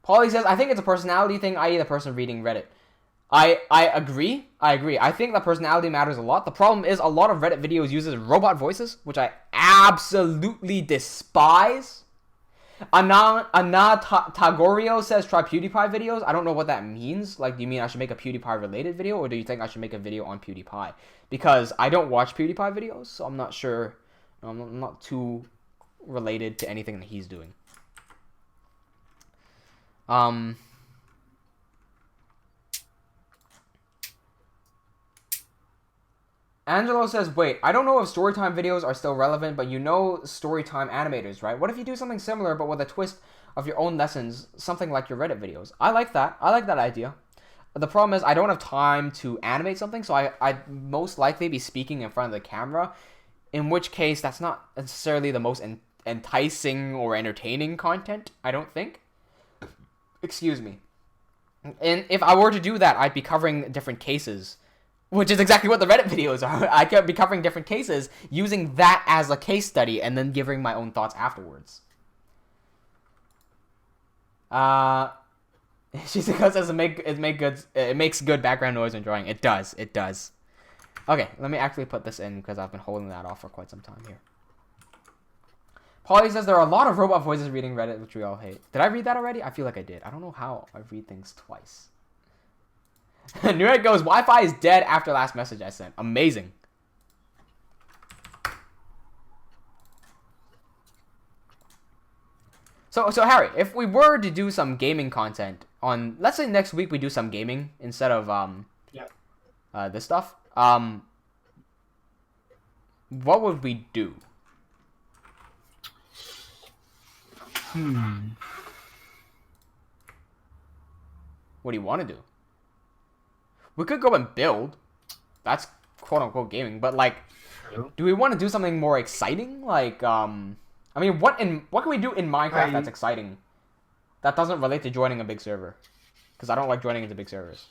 Paulie says, I think it's a personality thing, i.e. the person reading Reddit. I agree. I think that personality matters a lot. The problem is a lot of Reddit videos uses robot voices, which I absolutely despise. Tagorio says try PewDiePie videos. I don't know what that means. Like, do you mean I should make a PewDiePie related video, or do you think I should make a video on PewDiePie? Because I don't watch PewDiePie videos, so I'm not sure. I'm not too related to anything that he's doing. Angelo says, wait, I don't know if storytime videos are still relevant, but you know storytime animators, right? What if you do something similar, but with a twist of your own lessons, something like your Reddit videos? I like that. I like that idea. The problem is I don't have time to animate something, so I'd most likely be speaking in front of the camera, in which case that's not necessarily the most enticing or entertaining content, I don't think. Excuse me. And if I were to do that, I'd be covering different cases, which is exactly what the Reddit videos are. I could be covering different cases, using that as a case study, and then giving my own thoughts afterwards. She says it makes good background noise when drawing. It does. Okay, let me actually put this in because I've been holding that off for quite some time here. Paulie says there are a lot of robot voices reading Reddit, which we all hate. Did I read that already? I feel like I did. I don't know how I read things twice. Nerd goes, Wi-Fi is dead after last message I sent. Amazing. So Harry, if we were to do some gaming content on, let's say next week we do some gaming instead of this stuff. What would we do? What do you want to do? We could go and build. That's quote unquote gaming, but like, do we want to do something more exciting? Like, I mean, what can we do in Minecraft that's exciting? That doesn't relate to joining a big server, because I don't like joining into big servers.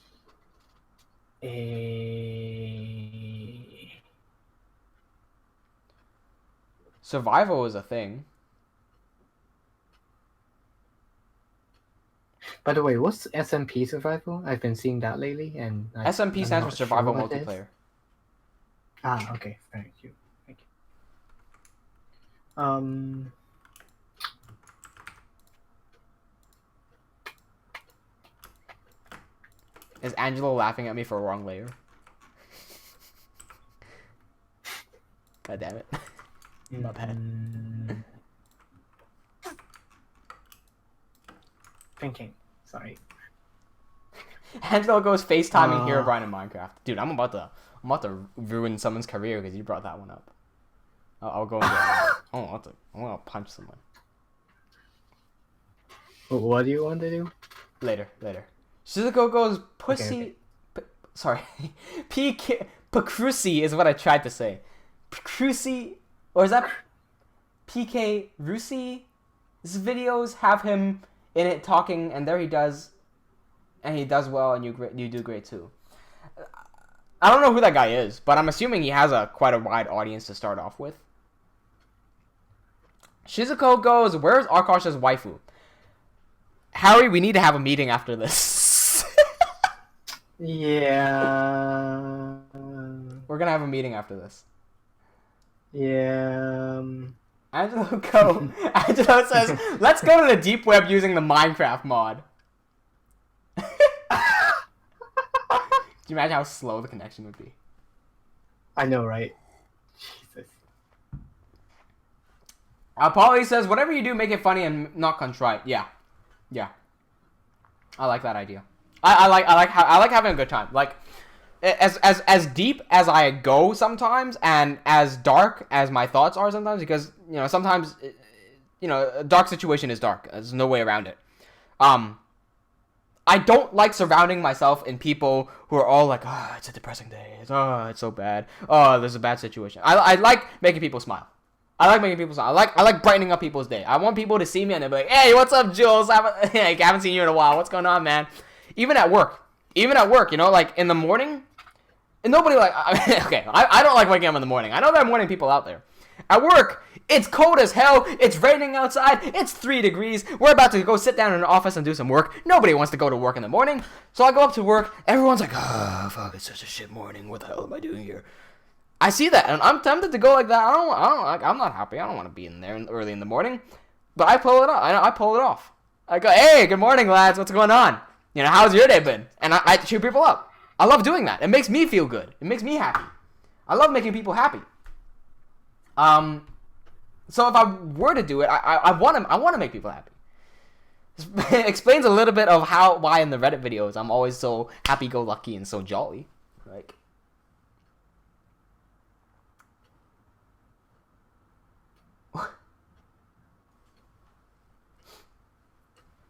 Survival is a thing. By the way, what's SMP survival? I've been seeing that lately, and SMP I'm stands not for survival sure what it is. multiplayer. Ah, okay. Thank you. Is Angelo laughing at me for a wrong layer? God damn it. My bad. Thinking. Sorry. Angelo goes FaceTiming Herobrine in Minecraft. Dude, I'm about to ruin someone's career because you brought that one up. I'll go into I'm gonna punch someone. What do you want to do? Later. Shizuko goes pussy. Okay. Sorry. Pacrusi is what I tried to say. Pacrusi, or is that PK Rusi? His videos have him in it talking, and there he does, and he does well, and you do great too. I don't know who that guy is, but I'm assuming he has quite a wide audience to start off with. Shizuko goes, where's Arkosh's waifu? Harry, we need to have a meeting after this. Yeah. We're gonna have a meeting after this. Yeah. Angelo says, let's go to the deep web using the Minecraft mod. Can you imagine how slow the connection would be? I know, right? Jesus. Polly says, whatever you do, make it funny and not contrite. Yeah. I like that idea. I like having a good time. Like, as deep as I go sometimes, and as dark as my thoughts are sometimes, because sometimes a dark situation is dark. There's no way around it. I don't like surrounding myself in people who are all like, oh, it's a depressing day. It's so bad. Oh, there's a bad situation. I like making people smile. I like brightening up people's day. I want people to see me and they're like, hey, what's up, Jules? I haven't seen you in a while. What's going on, man? Even at work, like in the morning, and nobody okay, I don't like waking up in the morning. I know there are morning people out there. At work, it's cold as hell. It's raining outside. It's 3 degrees. We're about to go sit down in an office and do some work. Nobody wants to go to work in the morning. So I go up to work. Everyone's like, oh, fuck, it's such a shit morning. What the hell am I doing here? I see that, and I'm tempted to go like that. I'm not happy. I don't want to be in there early in the morning. But I pull it off. I pull it off. I go, hey, good morning, lads. What's going on? How's your day been? And I cheer people up. I love doing that. It makes me feel good. It makes me happy. I love making people happy. So if I were to do it, I want to make people happy. It explains a little bit of why in the Reddit videos I'm always so happy-go-lucky and so jolly. Like,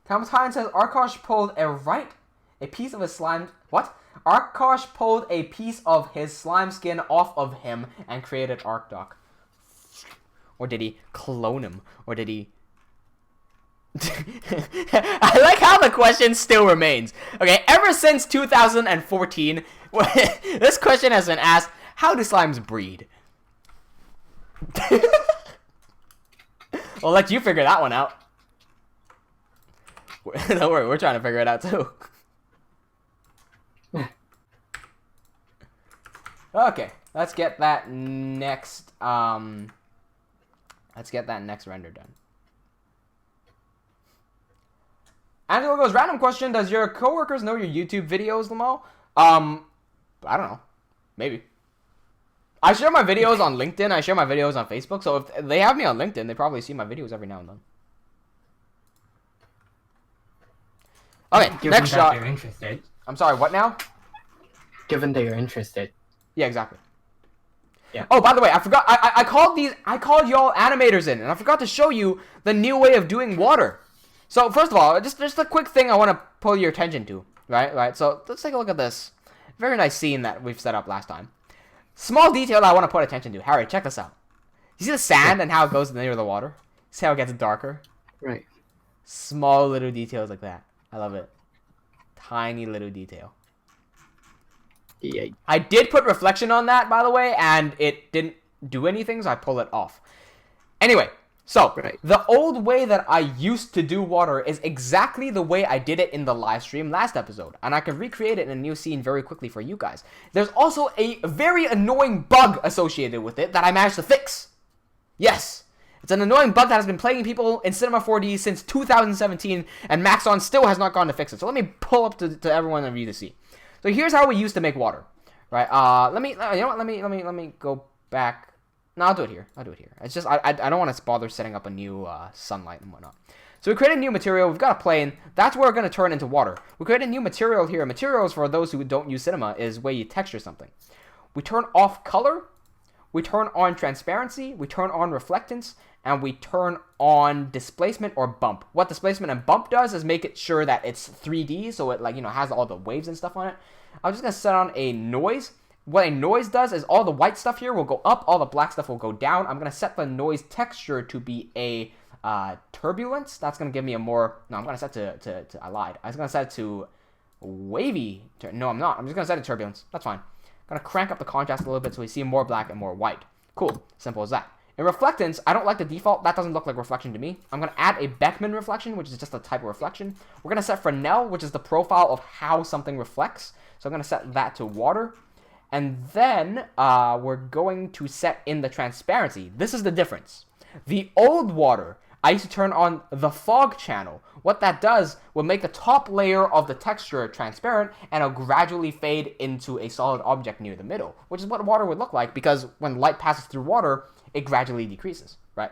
Thomas Hine says Arkosh pulled a piece of his slime. What? Arkosh pulled a piece of his slime skin off of him and created Arkdoc. Or did he clone him? Or did he... I like how the question still remains. Okay, ever since 2014, this question has been asked, how do slimes breed? We'll let you figure that one out. Don't worry, we're trying to figure it out too. Okay, let's get that next render done. Angelo goes, random question, does your coworkers know your YouTube videos, Lamal? I don't know. Maybe. I share my videos on LinkedIn, I share my videos on Facebook, so if they have me on LinkedIn, they probably see my videos every now and then. Okay, Given next that shot. they're interested. I'm sorry, what now? Given they are interested. Yeah, exactly. Yeah. Oh, by the way, I forgot. I called y'all animators in, and I forgot to show you the new way of doing water. So first of all, just a quick thing I want to pull your attention to. Right. So let's take a look at this very nice scene that we've set up last time. Small detail that I want to put attention to. Harry, check this out. You see the sand and how it goes near the water? See how it gets darker? Right. Small little details like that. I love it. Tiny little detail. Yeah. I did put reflection on that, by the way, and it didn't do anything, so I pulled it off. Anyway, so Right. the old way that I used to do water is exactly the way I did it in the live stream last episode, and I can recreate it in a new scene very quickly for you guys. There's also a very annoying bug associated with it that I managed to fix. Yes, it's an annoying bug that has been plaguing people in Cinema 4D since 2017, and Maxon still has not gone to fix it. So let me pull up to everyone and you to see. So here's how we used to make water, right? Let me go back. No, I'll do it here. It's just I don't want to bother setting up a new sunlight and whatnot. So we create a new material. We've got a plane. That's where we're going to turn into water. We create a new material here. Materials, for those who don't use cinema, is where you texture something. We turn off color. We turn on transparency. We turn on reflectance. And we turn on displacement or bump. What displacement and bump does is make it sure that it's 3D, so it has all the waves and stuff on it. I'm just going to set on a noise. What a noise does is all the white stuff here will go up, all the black stuff will go down. I'm going to set the noise texture to be a turbulence. That's going to give me a more... No, I'm going to set to I lied. I was going to set it to wavy. No, I'm not. I'm just going to set it to turbulence. That's fine. I'm going to crank up the contrast a little bit so we see more black and more white. Cool. Simple as that. In reflectance, I don't like the default. That doesn't look like reflection to me. I'm going to add a Beckman reflection, which is just a type of reflection. We're going to set Fresnel, which is the profile of how something reflects. So I'm going to set that to water. And then we're going to set in the transparency. This is the difference. The old water, I used to turn on the fog channel. What that does will make the top layer of the texture transparent, and it'll gradually fade into a solid object near the middle, which is what water would look like, because when light passes through water, it gradually decreases, right?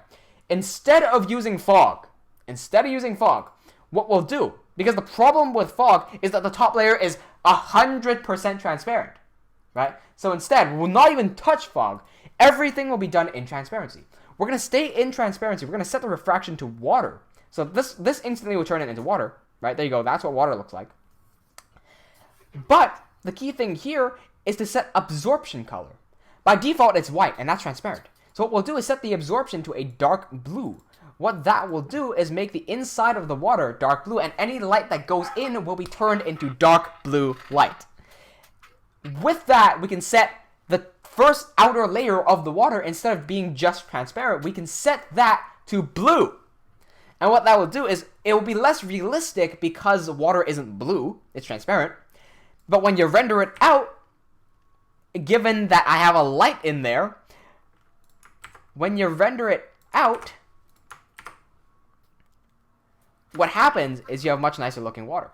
Instead of using fog, what we'll do, because the problem with fog is that the top layer is 100% transparent, right? So instead, we'll not even touch fog. Everything will be done in transparency. We're going to stay in transparency. We're going to set the refraction to water. So this instantly will turn it into water, right? There you go. That's what water looks like. But the key thing here is to set absorption color. By default, it's white, and that's transparent. So what we'll do is set the absorption to a dark blue. What that will do is make the inside of the water dark blue, and any light that goes in will be turned into dark blue light. With that, we can set the first outer layer of the water, instead of being just transparent, we can set that to blue. And what that will do is it will be less realistic because water isn't blue, it's transparent. But when you render it out, given that I have a light in there, when you render it out, what happens is you have much nicer looking water,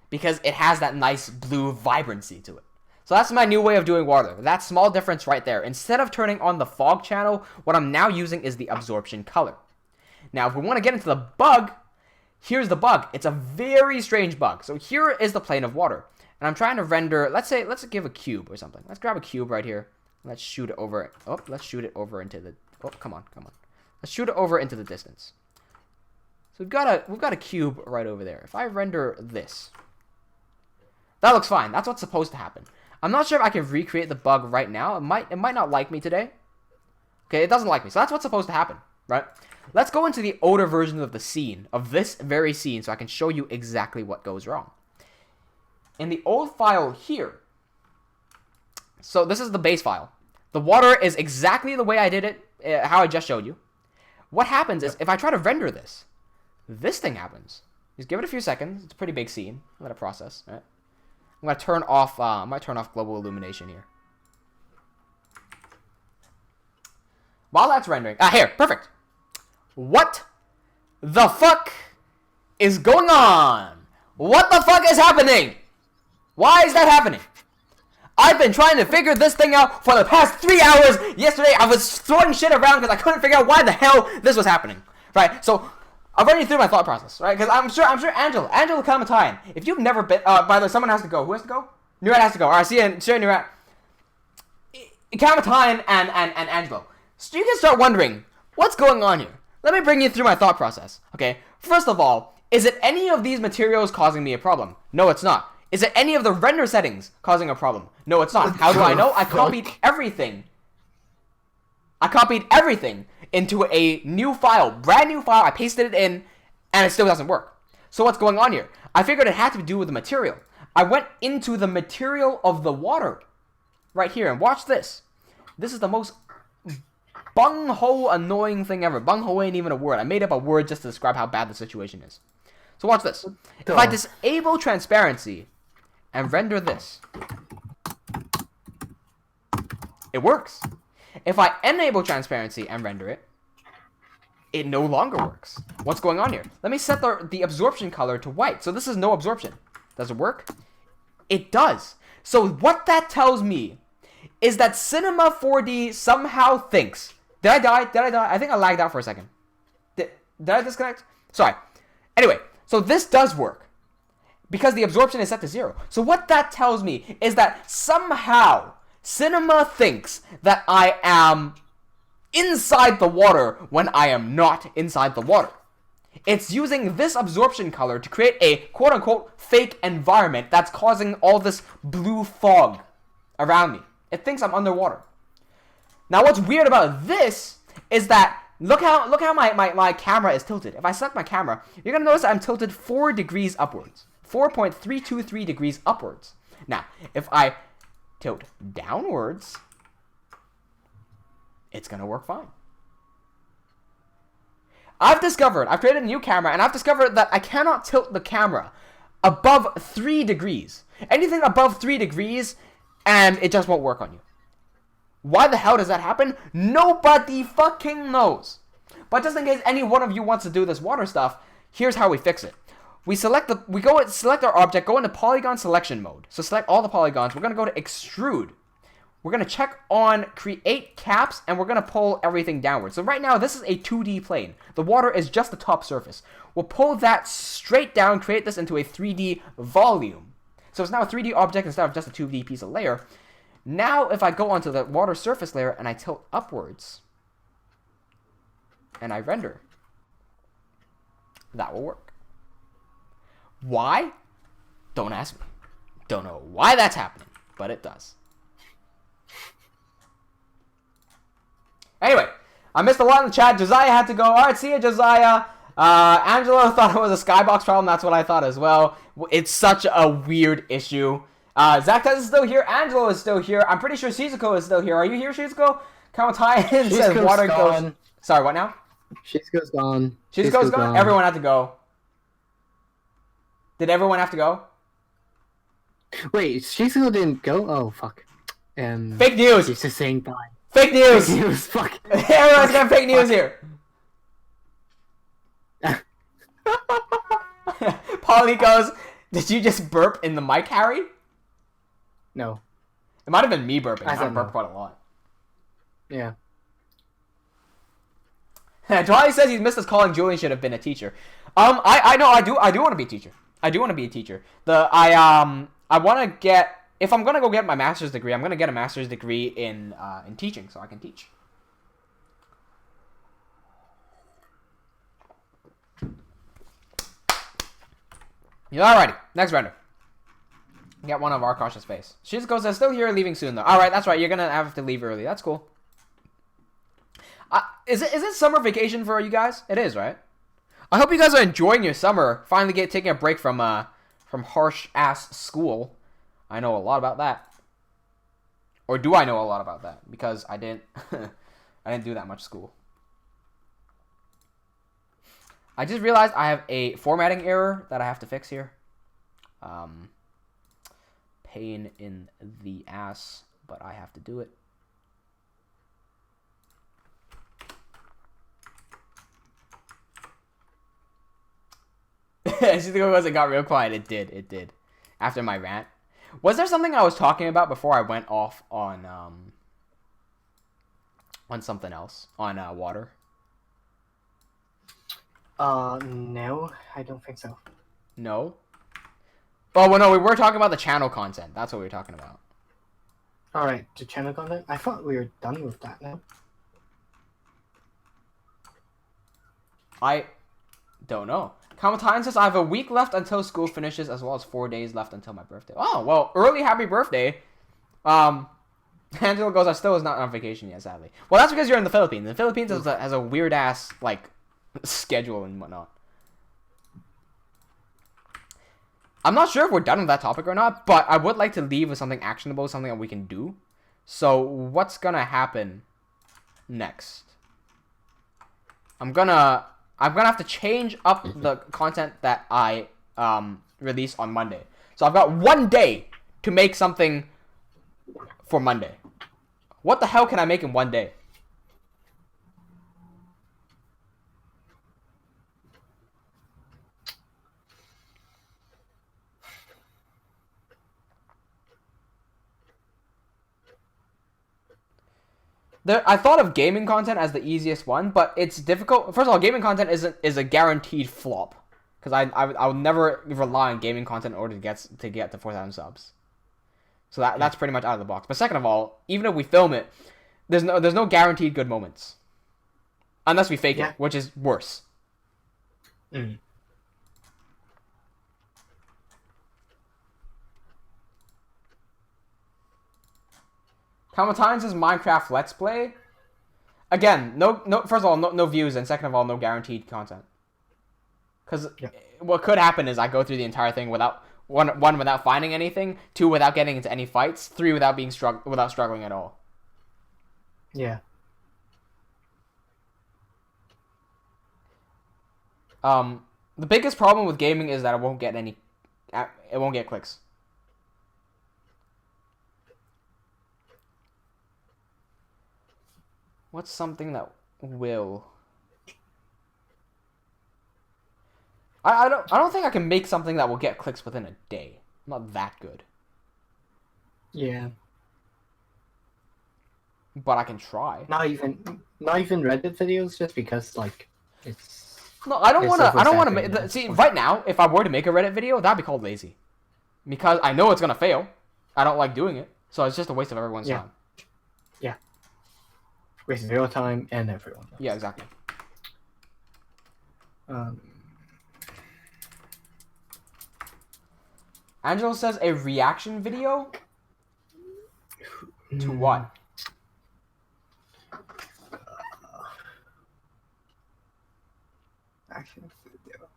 because it has that nice blue vibrancy to it. So that's my new way of doing water. That small difference right there. Instead of turning on the fog channel, what I'm now using is the absorption color. Now, if we want to get into the bug, here's the bug. It's a very strange bug. So here is the plane of water. And I'm trying to render, let's give a cube or something. Let's grab a cube right here. Let's shoot it over. Oh, let's shoot it over into the, oh, come on. Let's shoot it over into the distance. So we've got a cube right over there. If I render this, that looks fine. That's what's supposed to happen. I'm not sure if I can recreate the bug right now. It might not like me today. Okay, it doesn't like me. So that's what's supposed to happen, right? Let's go into the older version of the scene, of this very scene, so I can show you exactly what goes wrong. In the old file here, so this is the base file. The water is exactly the way I did it, how I just showed you. What happens is, if I try to render this thing happens. Just give it a few seconds. It's a pretty big scene. Let it process, right? I'm gonna turn off. I might turn off global illumination here. While that's rendering, here, perfect. What the fuck is going on? What the fuck is happening? Why is that happening? I've been trying to figure this thing out for the past 3 hours. Yesterday, I was throwing shit around because I couldn't figure out why the hell this was happening. Right? So, I'll run you through my thought process, right? Because I'm sure Angela Kamatine, if you've never been, by the way, someone has to go. Who has to go? Nurat has to go. Alright, see you, Nurat. Kamatine and Angelo. So you can start wondering, what's going on here? Let me bring you through my thought process. Okay, first of all, is it any of these materials causing me a problem? No, it's not. Is it any of the render settings causing a problem? No, it's not. How do I know? I copied everything. I copied everything into a new file, brand new file. I pasted it in, and it still doesn't work. So what's going on here? I figured it had to do with the material. I went into the material of the water right here, and watch this. This is the most bung-ho annoying thing ever. Bung-ho ain't even a word. I made up a word just to describe how bad the situation is. So watch this. If I disable transparency and render this, it works. If I enable transparency and render it, it no longer works. What's going on here? Let me set the absorption color to white. So this is no absorption. Does it work? It does. So what that tells me is that Cinema 4D somehow thinks... Did I die? Did I die? I think I lagged out for a second. Did I disconnect? Sorry. Anyway, so this does work because the absorption is set to 0. So what that tells me is that somehow Cinema thinks that I am inside the water when I am not inside the water. It's using this absorption color to create a quote-unquote fake environment that's causing all this blue fog around me. It thinks I'm underwater. Now what's weird about this is that look how my camera is tilted. If I select my camera, you're going to notice that I'm tilted 4 degrees upwards. 4.323 degrees upwards. Now, if I tilt downwards, it's going to work fine. I've created a new camera, and I've discovered that I cannot tilt the camera above 3 degrees. Anything above 3 degrees, and it just won't work on you. Why the hell does that happen? Nobody fucking knows. But just in case any one of you wants to do this water stuff, here's how we fix it. We select our object, go into polygon selection mode. So select all the polygons. We're going to go to extrude. We're going to check on create caps, and we're going to pull everything downward. So right now, this is a 2D plane. The water is just the top surface. We'll pull that straight down, create this into a 3D volume. So it's now a 3D object instead of just a 2D piece of layer. Now, if I go onto the water surface layer and I tilt upwards, and I render, that will work. Why? Don't ask me. Don't know why that's happening, but it does. Anyway, I missed a lot in the chat. Josiah had to go. All right, see ya, Josiah. Angelo thought it was a skybox problem. That's what I thought as well. It's such a weird issue. Zach is still here. Angelo is still here. I'm pretty sure Shizuko is still here. Are you here, Shizuko? Kawatai says water goes... Sorry, what now? Shizuko's gone. Shizuko's gone? Everyone had to go. Did everyone have to go? Wait, Shizuko didn't go? Oh, fuck. Fake news! He's just saying bye. Fake news! Fake news, fuck. Everyone's got fake news here. Polly goes, did you just burp in the mic, Harry? No. It might have been me burping. I said burped no. quite a lot. Yeah. Charlie says he's missed us calling Julian should have been a teacher. I know I do want to be a teacher. I do want to be a teacher. I want to get, if I'm gonna go get my master's degree, I'm gonna get a master's degree in teaching, so I can teach. Alrighty, next render. Get one of Arkosh's face. Shizuko says still here, leaving soon though. Alright, that's right. You're gonna have to leave early. That's cool. Is it summer vacation for you guys? It is, right? I hope you guys are enjoying your summer. Finally taking a break from harsh ass school. I know a lot about that. Or do I know a lot about that? Because I didn't I didn't do that much school. I just realized I have a formatting error that I have to fix here. Pain in the ass, but I have to do it. It got real quiet. It did. After my rant. Was there something I was talking about before I went off on something else? On water? No, I don't think so. No? Oh, well, no, we were talking about the channel content. That's what we were talking about. Alright, to channel content? I thought we were done with that now. I don't know. Kamatine says, I have a week left until school finishes, as well as 4 days left until my birthday. Oh, well, early happy birthday. Angela goes, I still was not on vacation yet, sadly. Well, that's because you're in the Philippines. The Philippines has a weird-ass, like, schedule and whatnot. I'm not sure if we're done with that topic or not, but I would like to leave with something actionable, something that we can do. So, what's gonna happen next? I'm gonna have to change up the content that I release on Monday. So I've got 1 day to make something for Monday. What the hell can I make in 1 day? I thought of gaming content as the easiest one, but it's difficult. First of all, gaming content is a guaranteed flop, because I would never rely on gaming content in order to get to 4,000 subs. So that's pretty much out of the box. But second of all, even if we film it, there's no guaranteed good moments, unless we fake it, which is worse. Mm. Kamatine says Minecraft Let's Play. Again, no. First of all, no views, and second of all, no guaranteed content. Because what could happen is I go through the entire thing without one without finding anything, 2 without getting into any fights, 3 without struggling at all. Yeah. The biggest problem with gaming is that it won't get clicks. What's something that will? I don't think I can make something that will get clicks within a day. I'm not that good. Yeah. But I can try. Not even Reddit videos, just because like it's. No, I don't want to make. see right now. If I were to make a Reddit video, that'd be called lazy, because I know it's gonna fail. I don't like doing it, so it's just a waste of everyone's time. Yeah. Waste your time and everyone. Yeah, exactly. Angelo says a reaction video to what? Action video.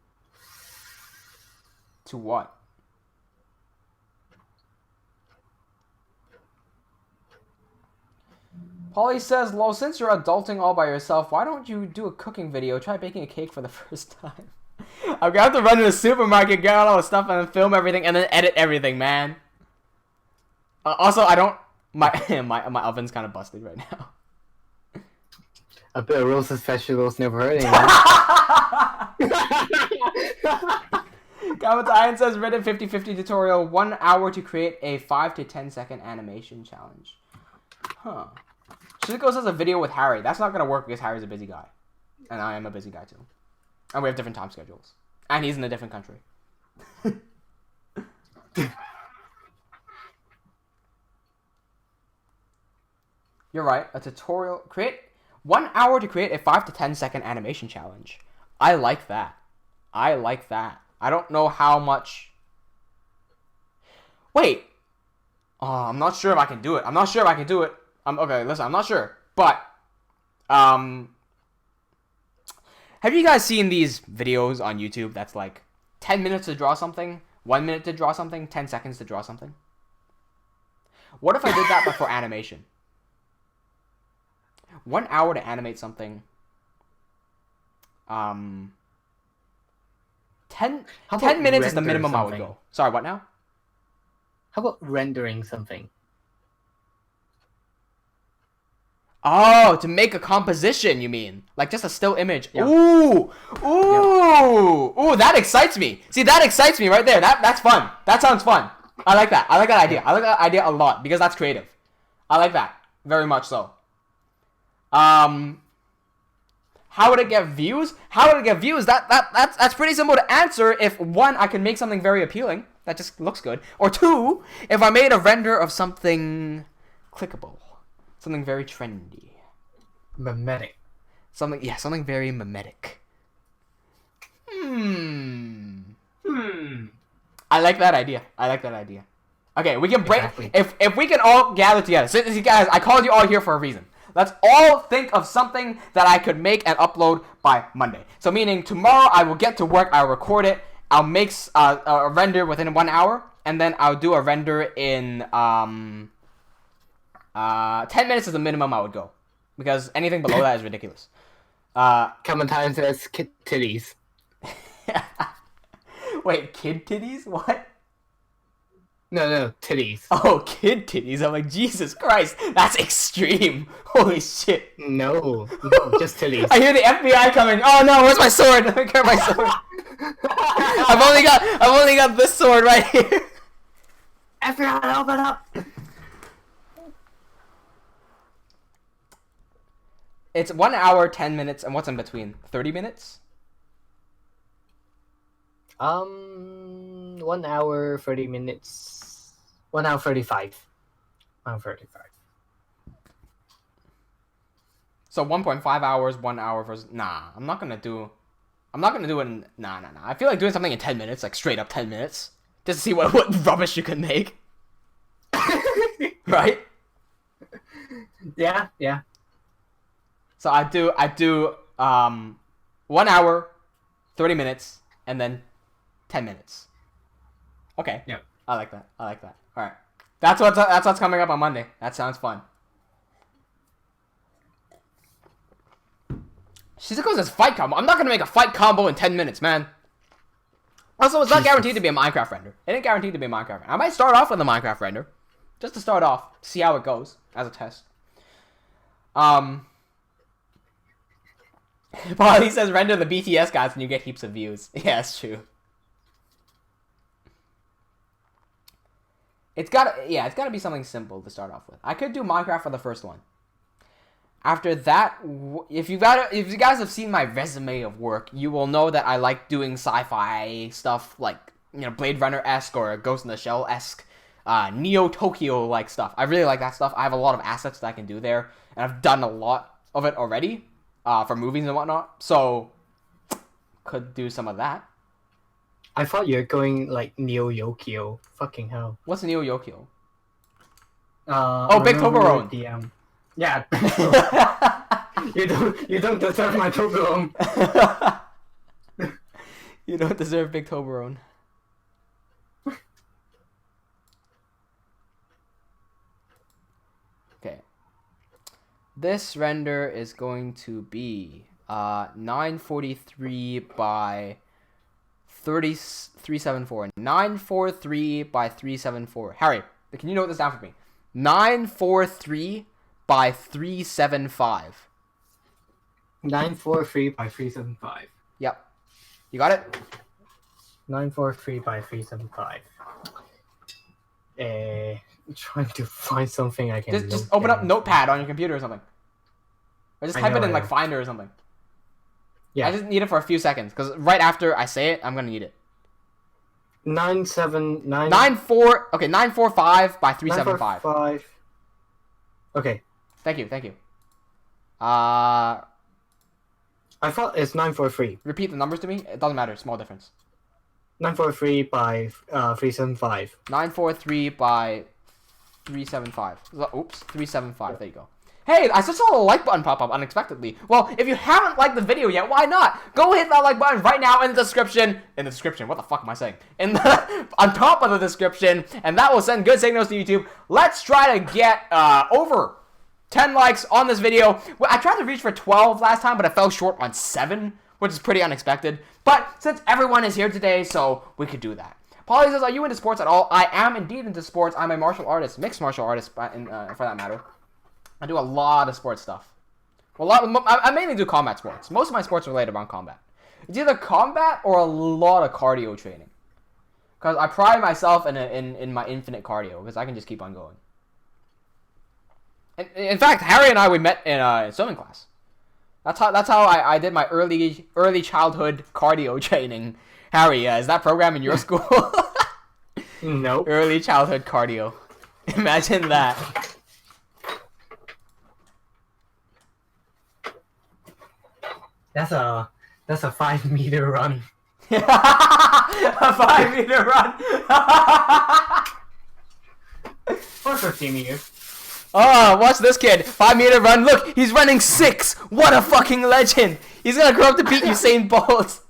To what? Polly says, lol, since you're adulting all by yourself, why don't you do a cooking video? Try baking a cake for the first time. I'm gonna have to run to the supermarket, get all the stuff, and then film everything, and then edit everything, man. Also, I don't... My oven's kind of busted right now. A bit of roasted vegetables never hurt anyone. Kamatine says, Reddit 50/50 tutorial, 1 hour to create a 5 to 10 second animation challenge. Huh. Shizuko says a video with Harry. That's not gonna work because Harry's a busy guy. And I am a busy guy too. And we have different time schedules. And he's in a different country. You're right. A tutorial. Create 1 hour to create a 5 to 10 second animation challenge. I like that. I like that. I don't know how much. Wait. Oh, I'm not sure if I can do it. I'm not sure if I can do it. Okay, listen, I'm not sure. But, have you guys seen these videos on YouTube that's like 10 minutes to draw something, 1 minute to draw something, 10 seconds to draw something? What if I did that but for animation? 1 hour to animate something. 10 minutes is the minimum I would go. Sorry, what now? How about rendering something? Oh, to make a composition, you mean? Like just a still image. Yeah. Ooh! Ooh! Ooh, that excites me. See, that excites me right there. That's fun. That sounds fun. I like that. I like that idea. I like that idea a lot because that's creative. I like that. Very much so. How would it get views? How would it get views? That's pretty simple to answer if, one, I can make something very appealing that just looks good, or two, if I made a render of something clickable. Something very trendy. Mimetic. Something very mimetic. I like that idea. Okay, we can break. Exactly. If we can all gather together. So, guys, I called you all here for a reason. Let's all think of something that I could make and upload by Monday. So meaning tomorrow I will get to work. I'll record it. I'll make a render within 1 hour, and then I'll do a render in 10 minutes is the minimum I would go, because anything below that is ridiculous. Common time says kid titties. Wait, kid titties? What? No, titties. Oh, kid titties. I'm like, Jesus Christ, that's extreme. Holy shit. No, just titties. I hear the FBI coming. Oh no, where's my sword? Let me grab my sword. I've only got this sword right here. FBI, open up! It's 1 hour, 10 minutes, and what's in between? 30 minutes? 1 hour, 30 minutes. 1 hour, 35. 1 hour, 35. So 1.5 hours, 1 hour versus... Nah, I'm not gonna do it in... Nah. I feel like doing something in 10 minutes, like straight up 10 minutes. Just to see what rubbish you can make. Right? Yeah. So I do 1 hour, 30 minutes, and then 10 minutes. Okay. Yep. I like that. Alright. That's what's coming up on Monday. That sounds fun. Shizuko's says fight combo. I'm not gonna make a fight combo in 10 minutes, man. Also, it's not guaranteed to be a Minecraft render. It ain't guaranteed to be a Minecraft render. I might start off with a Minecraft render. Just to start off. See how it goes. As a test. Polly says render the BTS guys and you get heaps of views. Yeah, it's true. It's gotta be something simple to start off with. I could do Minecraft for the first one. After that, if you guys have seen my resume of work, you will know that I like doing sci-fi stuff like, Blade Runner-esque or Ghost in the Shell-esque, Neo Tokyo-like stuff. I really like that stuff. I have a lot of assets that I can do there, and I've done a lot of it already for movies and whatnot. So, could do some of that. I thought you were going like Neo Yokio. Fucking hell. What's Neo Yokio? Big remember Toblerone. The, yeah. you don't deserve my Toblerone. You don't deserve Big Toblerone. Okay. This render is going to be 943 by 374. 943 by 374. Harry, can you note this down for me? 943 by 375. 943 by 375. Yep. You got it? 943 by 375. I'm trying to find something I can Just open up down. Notepad on your computer or something. Or just I type know, it in I like know. Finder or something. Yeah. I just need it for a few seconds because right after I say it, I'm gonna need it. 975 by 375. 945. Okay. Thank you. I thought it's 943. Repeat the numbers to me. It doesn't matter. Small difference. 943 by 375. 943 by 375. Oops, 375. There you go. Hey, I just saw the like button pop up unexpectedly. Well, if you haven't liked the video yet, why not? Go hit that like button right now in the description. What the fuck am I saying? On top of the description, and that will send good signals to YouTube. Let's try to get over 10 likes on this video. Well, I tried to reach for 12 last time, but I fell short on 7, which is pretty unexpected. But since everyone is here today, so we could do that. Polly says, are you into sports at all? I am indeed into sports. I'm a martial artist, mixed martial artist, for that matter. I do a lot of sports stuff. I mainly do combat sports. Most of my sports are related around combat. It's either combat or a lot of cardio training. Because I pride myself in my infinite cardio, because I can just keep on going. In fact, Harry and I, we met in swimming class. That's how I did my early childhood cardio training. Harry, is that program in your school? Nope. Early childhood cardio. Imagine that. That's a 5-meter run. A 5-meter run. Or 15 meters. Oh, watch this kid. 5-meter run. Look, he's running 6. What a fucking legend. He's gonna grow up to beat Usain Bolt.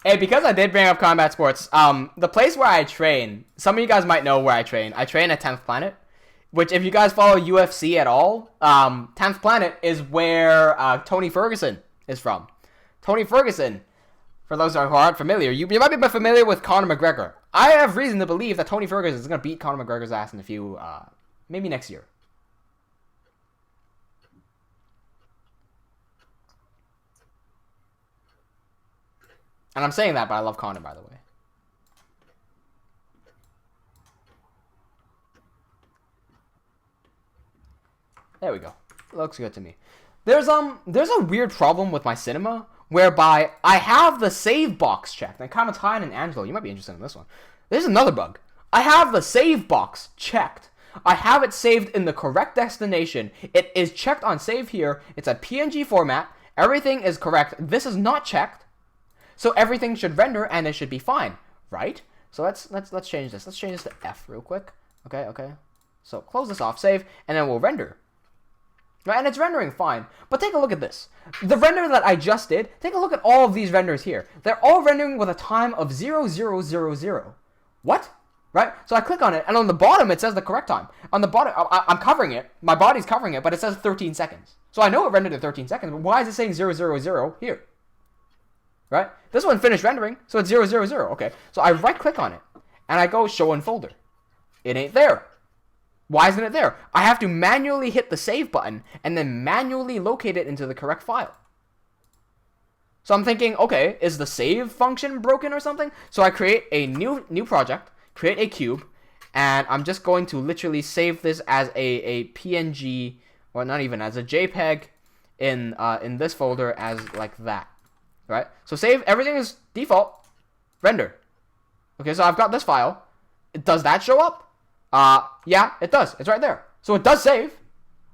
Hey, because I did bring up combat sports, the place where I train, some of you guys might know where I train. I train at 10th Planet, which if you guys follow UFC at all, 10th Planet is where Tony Ferguson is from. Tony Ferguson, for those who aren't familiar, you might be familiar with Conor McGregor. I have reason to believe that Tony Ferguson is going to beat Conor McGregor's ass in a few, maybe next year. And I'm saying that, but I love Conor, by the way. There we go. Looks good to me. There's a weird problem with my cinema whereby I have the save box checked. And Kamatine and Angelo, you might be interested in this one. There's another bug. I have the save box checked. I have it saved in the correct destination. It is checked on save here. It's a PNG format. Everything is correct. This is not checked. So everything should render and it should be fine, right? So let's change this. Let's change this to F real quick. Okay. So close this off, save, and then we'll render. Right, and it's rendering fine. But take a look at this. The render that I just did, take a look at all of these renders here. They're all rendering with a time of 0000. What? Right? So I click on it, and on the bottom it says the correct time. On the bottom, I'm covering it. My body's covering it, but it says 13 seconds. So I know it rendered at 13 seconds, but why is it saying 000 here? Right? This one finished rendering, so it's 000. Okay, so I right-click on it, and I go show in folder. It ain't there. Why isn't it there? I have to manually hit the save button, and then manually locate it into the correct file. So I'm thinking, okay, is the save function broken or something? So I create a new project, create a cube, and I'm just going to literally save this as a PNG, or not even, as a JPEG in this folder as like that. Right? So save, everything is default, render. Okay, so I've got this file. Does that show up? Yeah, it does. It's right there. So it does save.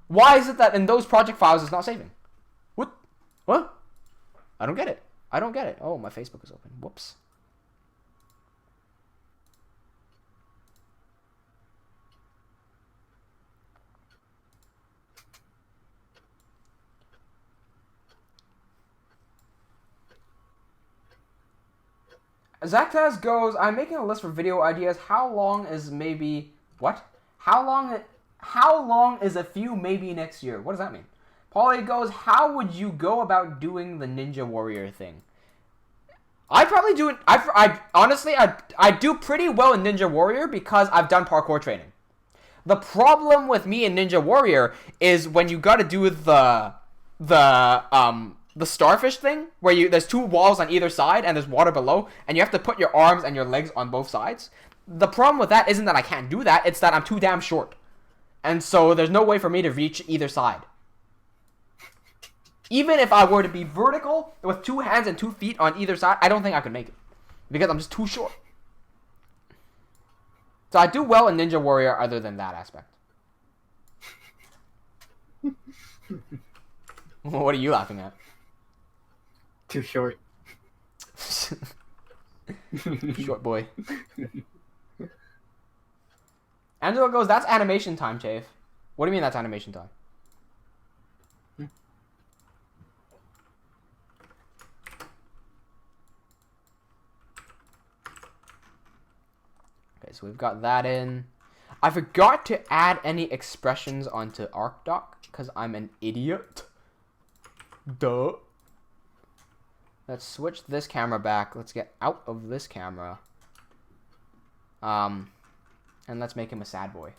Why is it that in those project files it's not saving? What? I don't get it. Oh, my Facebook is open. Whoops. Zactaz goes, I'm making a list for video ideas. How long is maybe... What? How long is a few maybe next year? What does that mean? Polly goes, how would you go about doing the Ninja Warrior thing? I probably do it... honestly, I do pretty well in Ninja Warrior because I've done parkour training. The problem with me in Ninja Warrior is when you gotta do the starfish thing, where there's 2 walls on either side and there's water below, and you have to put your arms and your legs on both sides. The problem with that isn't that I can't do that, it's that I'm too damn short. And so there's no way for me to reach either side. Even if I were to be vertical with 2 hands and 2 feet on either side, I don't think I could make it. Because I'm just too short. So I do well in Ninja Warrior other than that aspect. What are you laughing at? Too short. Short boy. Angela goes, that's animation time, Chave. What do you mean that's animation time? Okay, so we've got that in. I forgot to add any expressions onto ArcDoc because I'm an idiot. Duh. Let's switch this camera back. Let's get out of this camera. And let's make him a sad boy.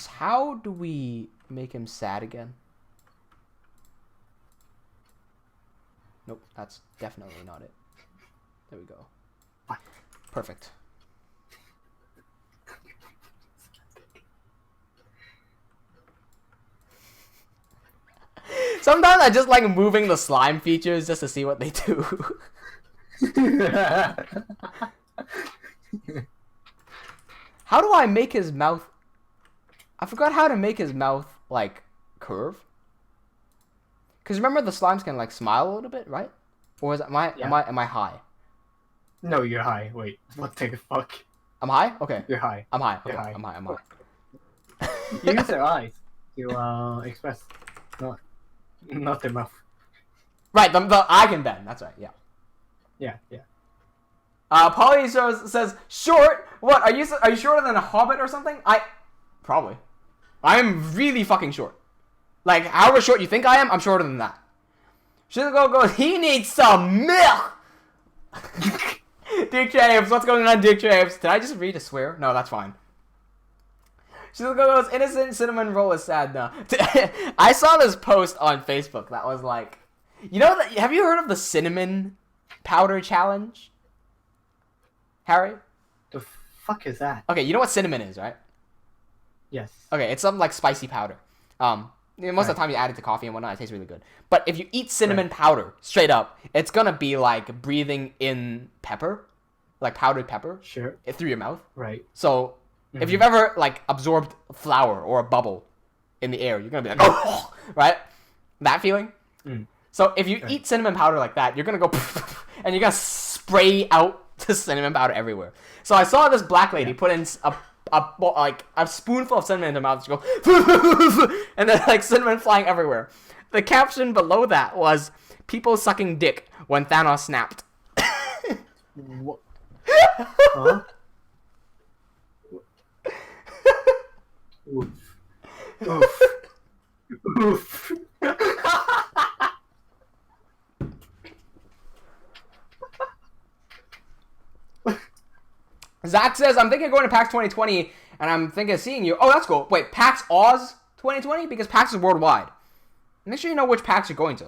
How do we make him sad again? Nope, that's definitely not it. There we go. Perfect. Sometimes I just like moving the slime features just to see what they do. How do I make his mouth? I forgot how to make his mouth like curve. Cause remember the slimes can like smile a little bit, right? Or is it, am I high? No, you're high. Wait, what the fuck? I'm high. Okay. You're high. I'm high. Okay. You're high. I'm high. I'm high. You use their eyes to express, not their mouth. Right. The eye can bend. That's right. Yeah. Yeah, yeah. Polly says short. What are you shorter than a hobbit or something? Probably. I'm really fucking short. Like however short you think I am, I'm shorter than that. Shizuko goes, he needs some milk. Dick James, what's going on, Dick James? Did I just read a swear? No, that's fine. Shizuko goes, innocent cinnamon roll is sad now. I saw this post on Facebook that was like, you know, have you heard of the cinnamon powder challenge? Harry? The fuck is that? Okay, you know what cinnamon is, right? Yes. Okay, it's some like spicy powder. Most of the time you add it to coffee and whatnot, it tastes really good. But if you eat cinnamon powder straight up, it's gonna be like breathing in pepper, like powdered pepper, Sure. through your mouth. Right. So if you've ever like absorbed flour or a bubble in the air, you're gonna be like, oh, right? That feeling. Mm. So if you eat cinnamon powder like that, you're gonna go and you're gonna spray out the cinnamon powder everywhere. So I saw this black lady put in a spoonful of cinnamon in her mouth. She go, and then like cinnamon flying everywhere. The caption below that was people sucking dick when Thanos snapped. What? Huh? Oof. Oof. Oof. Zach says, I'm thinking of going to PAX 2020, and I'm thinking of seeing you. Oh, that's cool. Wait, PAX Oz 2020? Because PAX is worldwide. Make sure you know which PAX you're going to.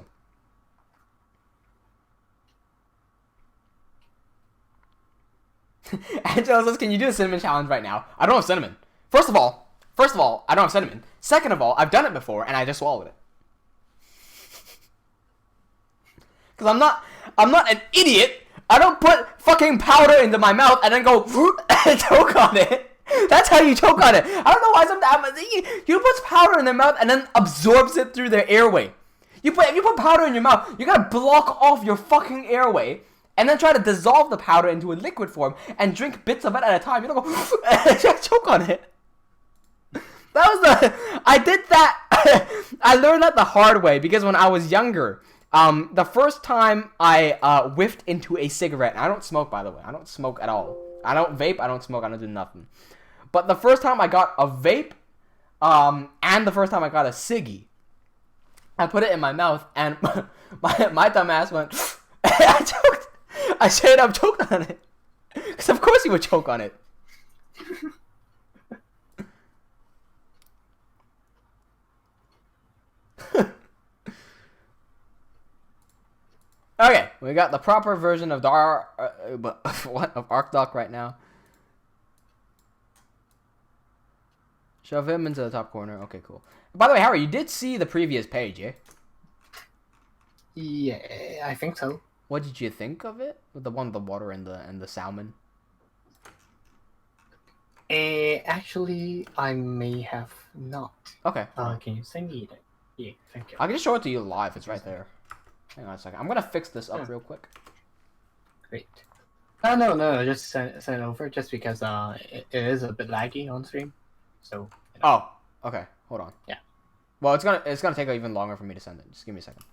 Angela says, can you do the cinnamon challenge right now? I don't have cinnamon. First of all, I don't have cinnamon. Second of all, I've done it before, and I just swallowed it. Because I'm not an idiot. I don't put fucking powder into my mouth and then go and choke on it. That's how you choke on it. I don't know why sometimes you put powder in their mouth and then absorbs it through their airway. If you put powder in your mouth, you gotta block off your fucking airway and then try to dissolve the powder into a liquid form and drink bits of it at a time. You don't go and choke on it. I did that. I learned that the hard way because when I was younger, the first time I whiffed into a cigarette, and I don't smoke, by the way. I don't smoke at all. I don't vape, I don't smoke, I don't do nothing. But the first time I got a vape, and the first time I got a ciggy, I put it in my mouth, and my dumb ass went, I choked. I straight up choked on it. Because of course you would choke on it. Okay, we got the proper version of of ArcDoc right now. Shove him into the top corner. Okay, cool. By the way, Harry, you did see the previous page, eh? Yeah, I think so. What did you think of it? The one with the water and the salmon. Actually, I may have not. Okay. Can you send me that? Yeah, thank you. I can just show it to you live. It's right there. Hang on a second. I'm gonna fix this up real quick. Great. No, just send it over just because it is a bit laggy on stream. So. You know. Oh, okay. Hold on. Yeah. Well, it's gonna take even longer for me to send it. Just give me a second.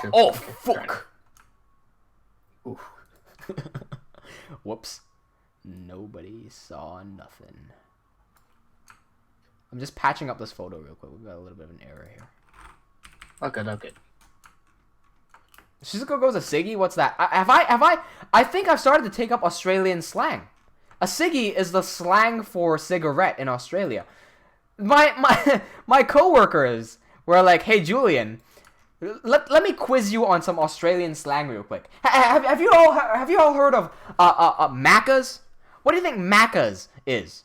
True. Oh, Okay, fuck. Oof. Whoops. Nobody saw nothing. I'm just patching up this photo real quick. We've got a little bit of an error here. Okay. Shizuko goes a ciggy? What's that? I think I've started to take up Australian slang. A ciggy is the slang for cigarette in Australia. My coworkers were like, "Hey Julian, let me quiz you on some Australian slang real quick. Have you all heard of Macca's? What do you think Macca's is?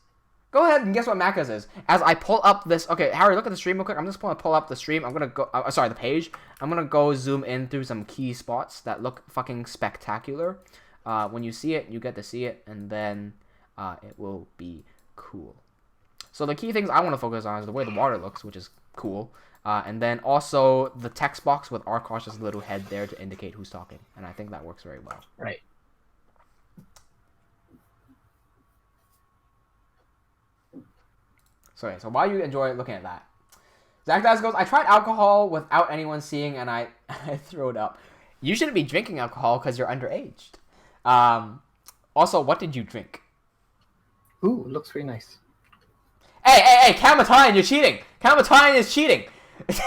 Go ahead and guess what Macca's is. As I pull up this... Okay, Harry, look at the stream real quick. I'm just going to pull up the stream. I'm going to go... sorry, the page. I'm going to go zoom in through some key spots that look fucking spectacular. When you see it, you get to see it, and then it will be cool. So the key things I want to focus on is the way the water looks, which is cool. And then also the text box with Arkosh's little head there to indicate who's talking. And I think that works very well. Right. So why you enjoy looking at that? Zach Dice goes, I tried alcohol without anyone seeing and I threw it up. You shouldn't be drinking alcohol because you're underaged. Also, what did you drink? Ooh, looks pretty nice. Hey, Kamatine, you're cheating. Kamatine is cheating. Look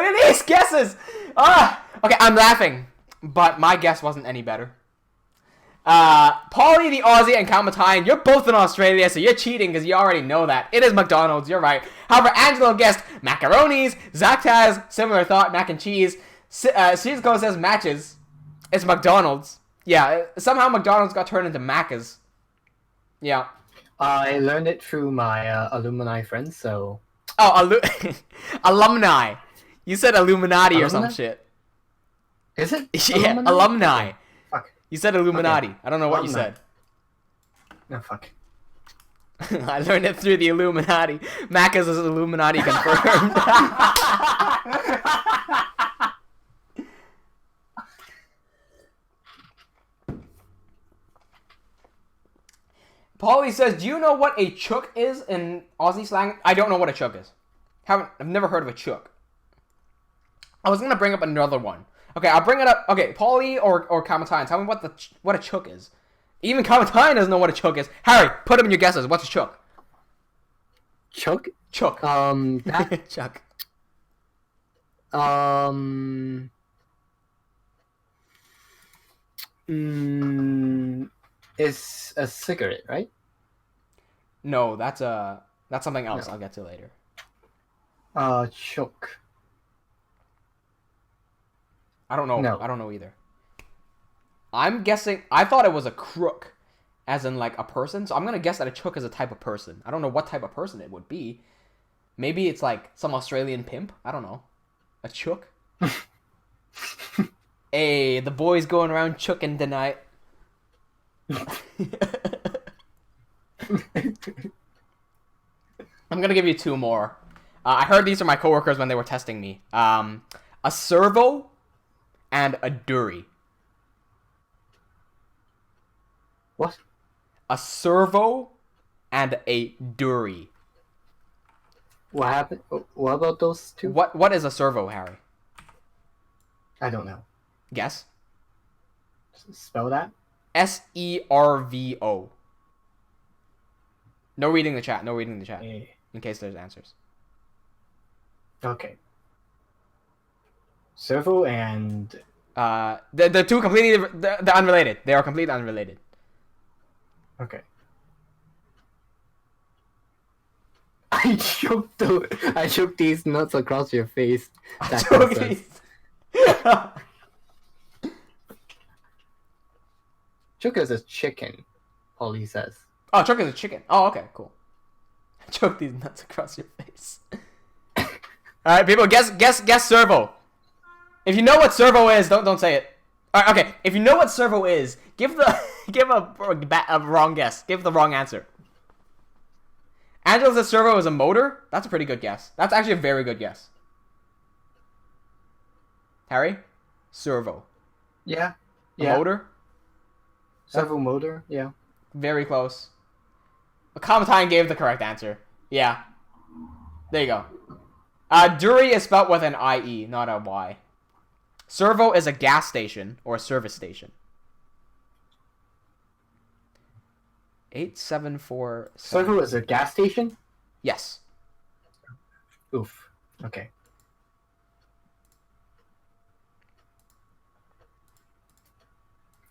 at these guesses. Okay, I'm laughing, but my guess wasn't any better. Paulie the Aussie and Kamatine, you're both in Australia, so you're cheating because you already know that. It is McDonald's, you're right. However, Angelo guessed macaronis. Zach has similar thought, mac and cheese. Shizko says matches. It's McDonald's. Yeah, somehow McDonald's got turned into Macca's. Yeah. I learned it through my alumni friends, so... Oh, alumni. You said Illuminati or some Alumni? shit. Is it? Yeah, alumni. Fuck. You said Illuminati. Okay. I don't know what you Alumni. said. No, fuck. I learned it through the Illuminati. Macca's is Illuminati confirmed. Paulie says, do you know what a chook is in Aussie slang? I don't know what a chook is. I've never heard of a chook. I was going to bring up another one. Okay, I'll bring it up. Okay, Paulie or Kamatine, tell me what a chook is. Even Kamatine doesn't know what a chook is. Harry, put him in your guesses. What's a chook? Chook? Chook. That, Chuck. It's a cigarette, right? No, that's something else. No. I'll get to later. Chook. I don't know. No. I don't know either. I'm guessing. I thought it was a crook, as in like a person. So I'm gonna guess that a chook is a type of person. I don't know what type of person it would be. Maybe it's like some Australian pimp. I don't know. A chook. Hey, the boys going around chooking tonight. I'm gonna give you two more. I heard these from my coworkers when they were testing me. A servo and a dury. What? A servo and a dury. What happened? What about those two? What is a servo, Harry? I don't know. Guess. Spell that? SERVO. No reading the chat. No reading the chat. Eh, In case there's answers. Okay. Servo and... The two completely they're unrelated. They are completely unrelated. Okay. I choked these nuts across your face. That makes sense. Chook is a chicken, Polly says. Oh, choke is a chicken. Oh, okay, cool. Choke these nuts across your face. All right, people, guess servo. If you know what servo is, don't say it. All right, okay. If you know what servo is, give a wrong guess. Give the wrong answer. Angela says servo is a motor. That's a pretty good guess. That's actually a very good guess. Harry, servo. Yeah. A Yeah. motor. Servo motor. Yeah. Very close. Kamatine gave the correct answer. Yeah. There you go. Dury is spelled with an IE, not a Y. Servo is a gas station or a service station. 874. Servo is a gas station? Yes. Oof. Okay.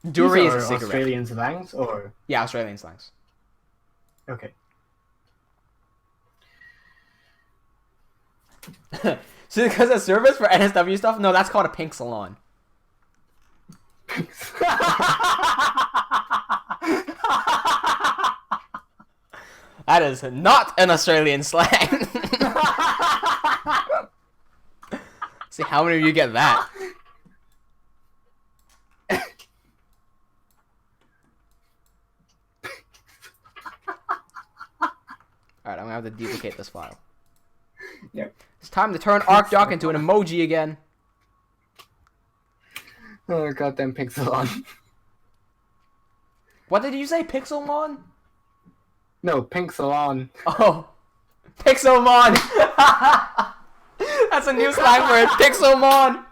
Dury These is a are cigarette. Australian slangs or... Yeah, Australian slangs. Okay. So because of service for NSW stuff? No, that's called a pink salon. That is not an Australian slang. See how many of you get that. Alright, I'm gonna have to duplicate this file. Yep. It's time to turn ArcDoc into an emoji again. Oh, goddamn Pixelon. What did you say, Pixelmon? No, Pixelon. Oh, Pixelmon! That's a new slang word, Pixelmon!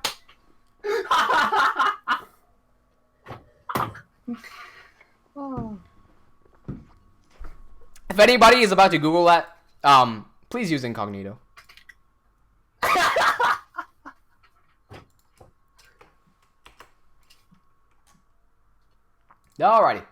If anybody is about to Google that, please use incognito. Alrighty.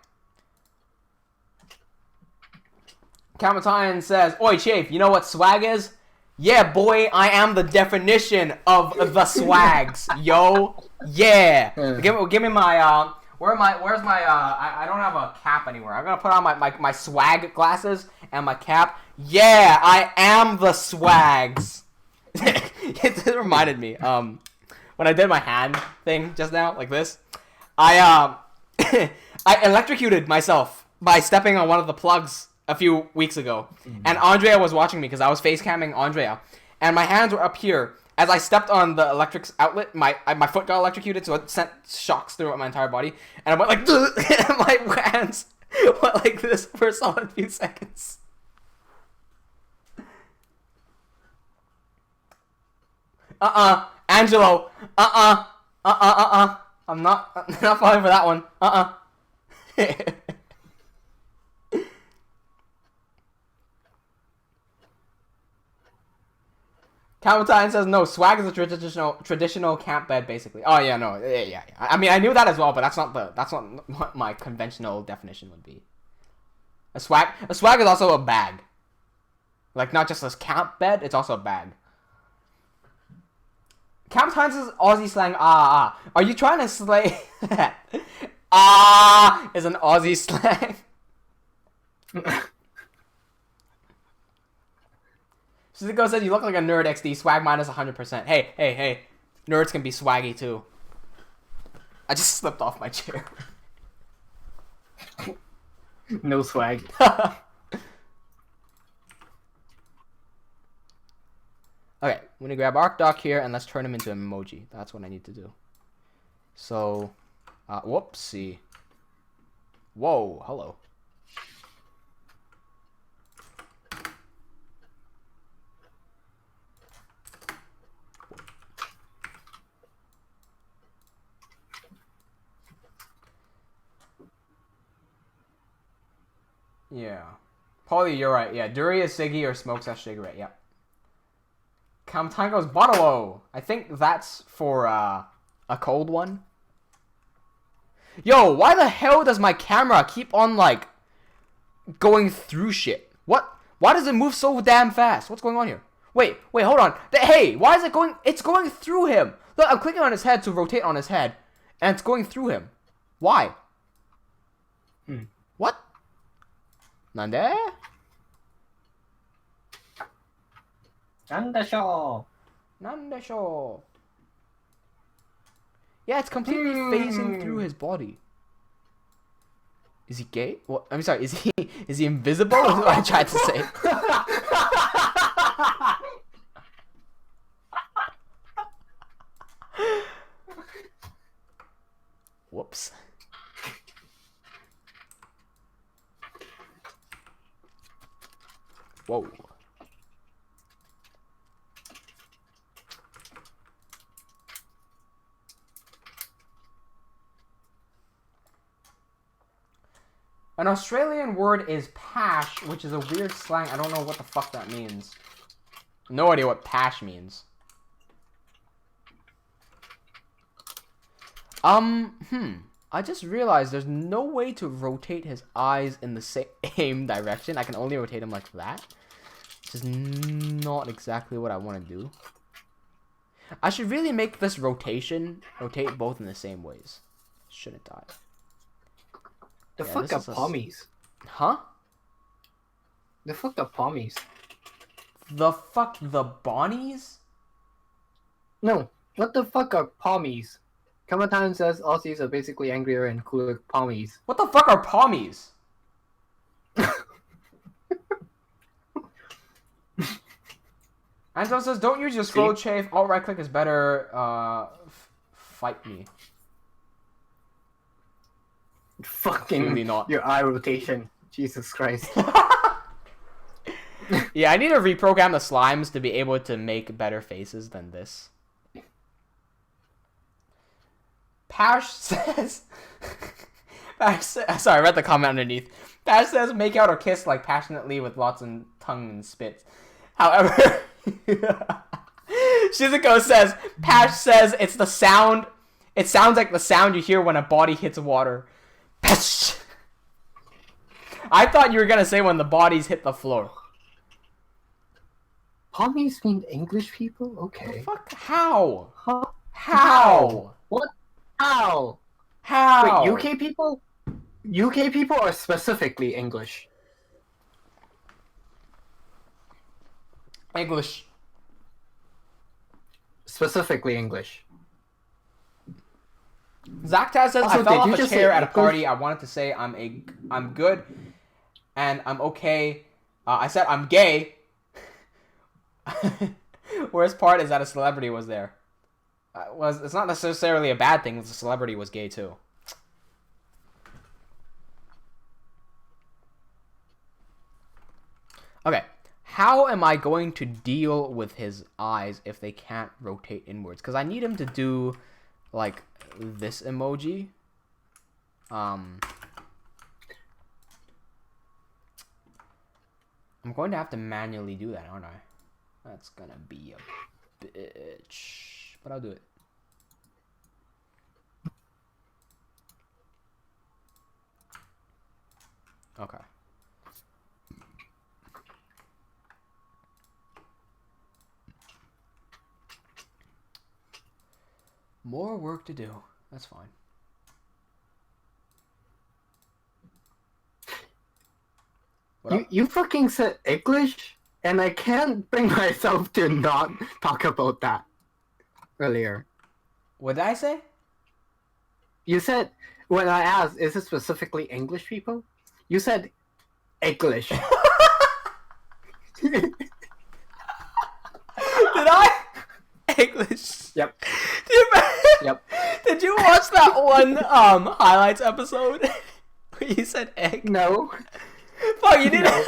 Kamatine says, "Oi, Chafe, you know what swag is? Yeah, boy, I am the definition of the swags, yo. Yeah. Give me my, where's my, I don't have a cap anywhere. I'm gonna put on my swag glasses and my cap. Yeah, I am the swags." It reminded me, when I did my hand thing just now, like this, I electrocuted myself by stepping on one of the plugs a few weeks ago. And Andrea was watching me because I was face camming Andrea. And my hands were up here. As I stepped on the electric outlet, my foot got electrocuted, so it sent shocks throughout my entire body. And I went like, and my hands went like this for a solid few seconds. Angelo. I'm not falling for that one. Calvin says no. Swag is a traditional camp bed, basically. Oh yeah, no, yeah. I mean, I knew that as well, but that's not what my conventional definition would be. A swag is also a bag. Like not just a camp bed, it's also a bag. Calvin says Aussie slang. Are you trying to slay? Is an Aussie slang. Suzuko says you look like a nerd XD. Swag minus 100%. Hey. Nerds can be swaggy too. I just slipped off my chair. No swag. Okay, I'm gonna grab ArcDoc here and let's turn him into an emoji. That's what I need to do. So, whoopsie. Whoa, hello. Yeah. Paulie, you're right. Yeah, Duri is Siggy or smokes a cigarette. Yep. Kamtango's Bottle-O. I think that's for a cold one. Yo, why the hell does my camera keep on like going through shit? What? Why does it move so damn fast? What's going on here? Wait, hold on. Hey, why is it going? It's going through him. Look, I'm clicking on his head to rotate on his head, and it's going through him. Why? What? Nande? Nandasho. Yeah, it's completely phasing through his body. Is he gay? What? I'm sorry. Is he invisible? Is what I tried to say. Whoops. Whoa. An Australian word is pash, which is a weird slang. I don't know what the fuck that means. No idea what pash means. I just realized there's no way to rotate his eyes in the same direction. I can only rotate him like that. Which is not exactly what I want to do. I should really make this rotate both in the same ways. Shouldn't I? The Yeah, fuck this are is a s- pommies? Huh? The fuck are pommies? The fuck the Bonnies? No, what the fuck are pommies? Kamathan says Aussies are basically angrier and cooler pommies. What the fuck are pommies? Anton says, don't use your scroll chafe. Alt right click is better. Fight me. Fucking Clearly not. your eye rotation. Jesus Christ. Yeah, I need to reprogram the slimes to be able to make better faces than this. Pash says... Sorry, I read the comment underneath. Pash says, make out or kiss like passionately with lots of tongue and spit. However... Shizuko says, Pash says it's the sound... It sounds like the sound you hear when a body hits water. Pash! I thought you were gonna say when the bodies hit the floor. Pommies mean English people? Okay. Fuck, how? Huh? How? What? How? How? Wait, UK people? UK people are specifically English. English. Specifically English. Zactaz says, Also, I fell did off you a just chair say at a English? party. I wanted to say I'm good and I'm okay. I said I'm gay. Worst part is that a celebrity was there. It's not necessarily a bad thing. The celebrity was gay too. Okay. How am I going to deal with his eyes if they can't rotate inwards? Because I need him to do like this emoji. I'm going to have to manually do that, aren't I? That's gonna be a bitch. But I'll do it. Okay. More work to do. That's fine. What up? You fucking said English? And I can't bring myself to not talk about that earlier. What did I say? You said, when I asked, is it specifically English people? You said English. Did I? English. Yep. Yep. Did you watch that one highlights episode where you said egg? No. Fuck, you didn't. No.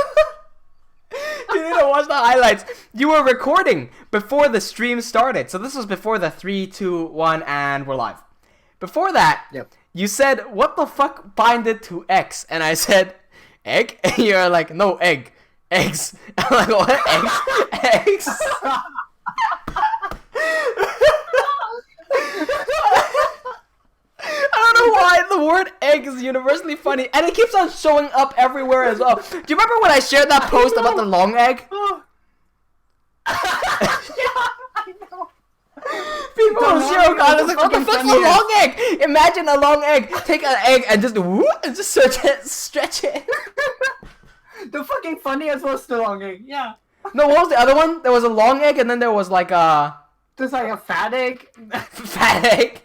You didn't watch the highlights. You were recording before the stream started, so this was before the 3, 2, 1, and we're live. Before that, Yep. you said, "What the fuck bind it to X?" And I said, "Egg." And you're like, "No, egg, eggs." I'm like, "What? Eggs, eggs." I don't know why the word egg is universally funny, and it keeps on showing up everywhere as well. Do you remember when I shared that post about the long egg? I know. People The with long zero egg context is like, what the fucking fuck's a funniest. long egg? Imagine a long egg. Take an egg and just whoop, and just search it, stretch it. The fucking funniest was the long egg. Yeah. No, what was the other one? There was a long egg, and then there was like a There's like a fat egg. fat egg.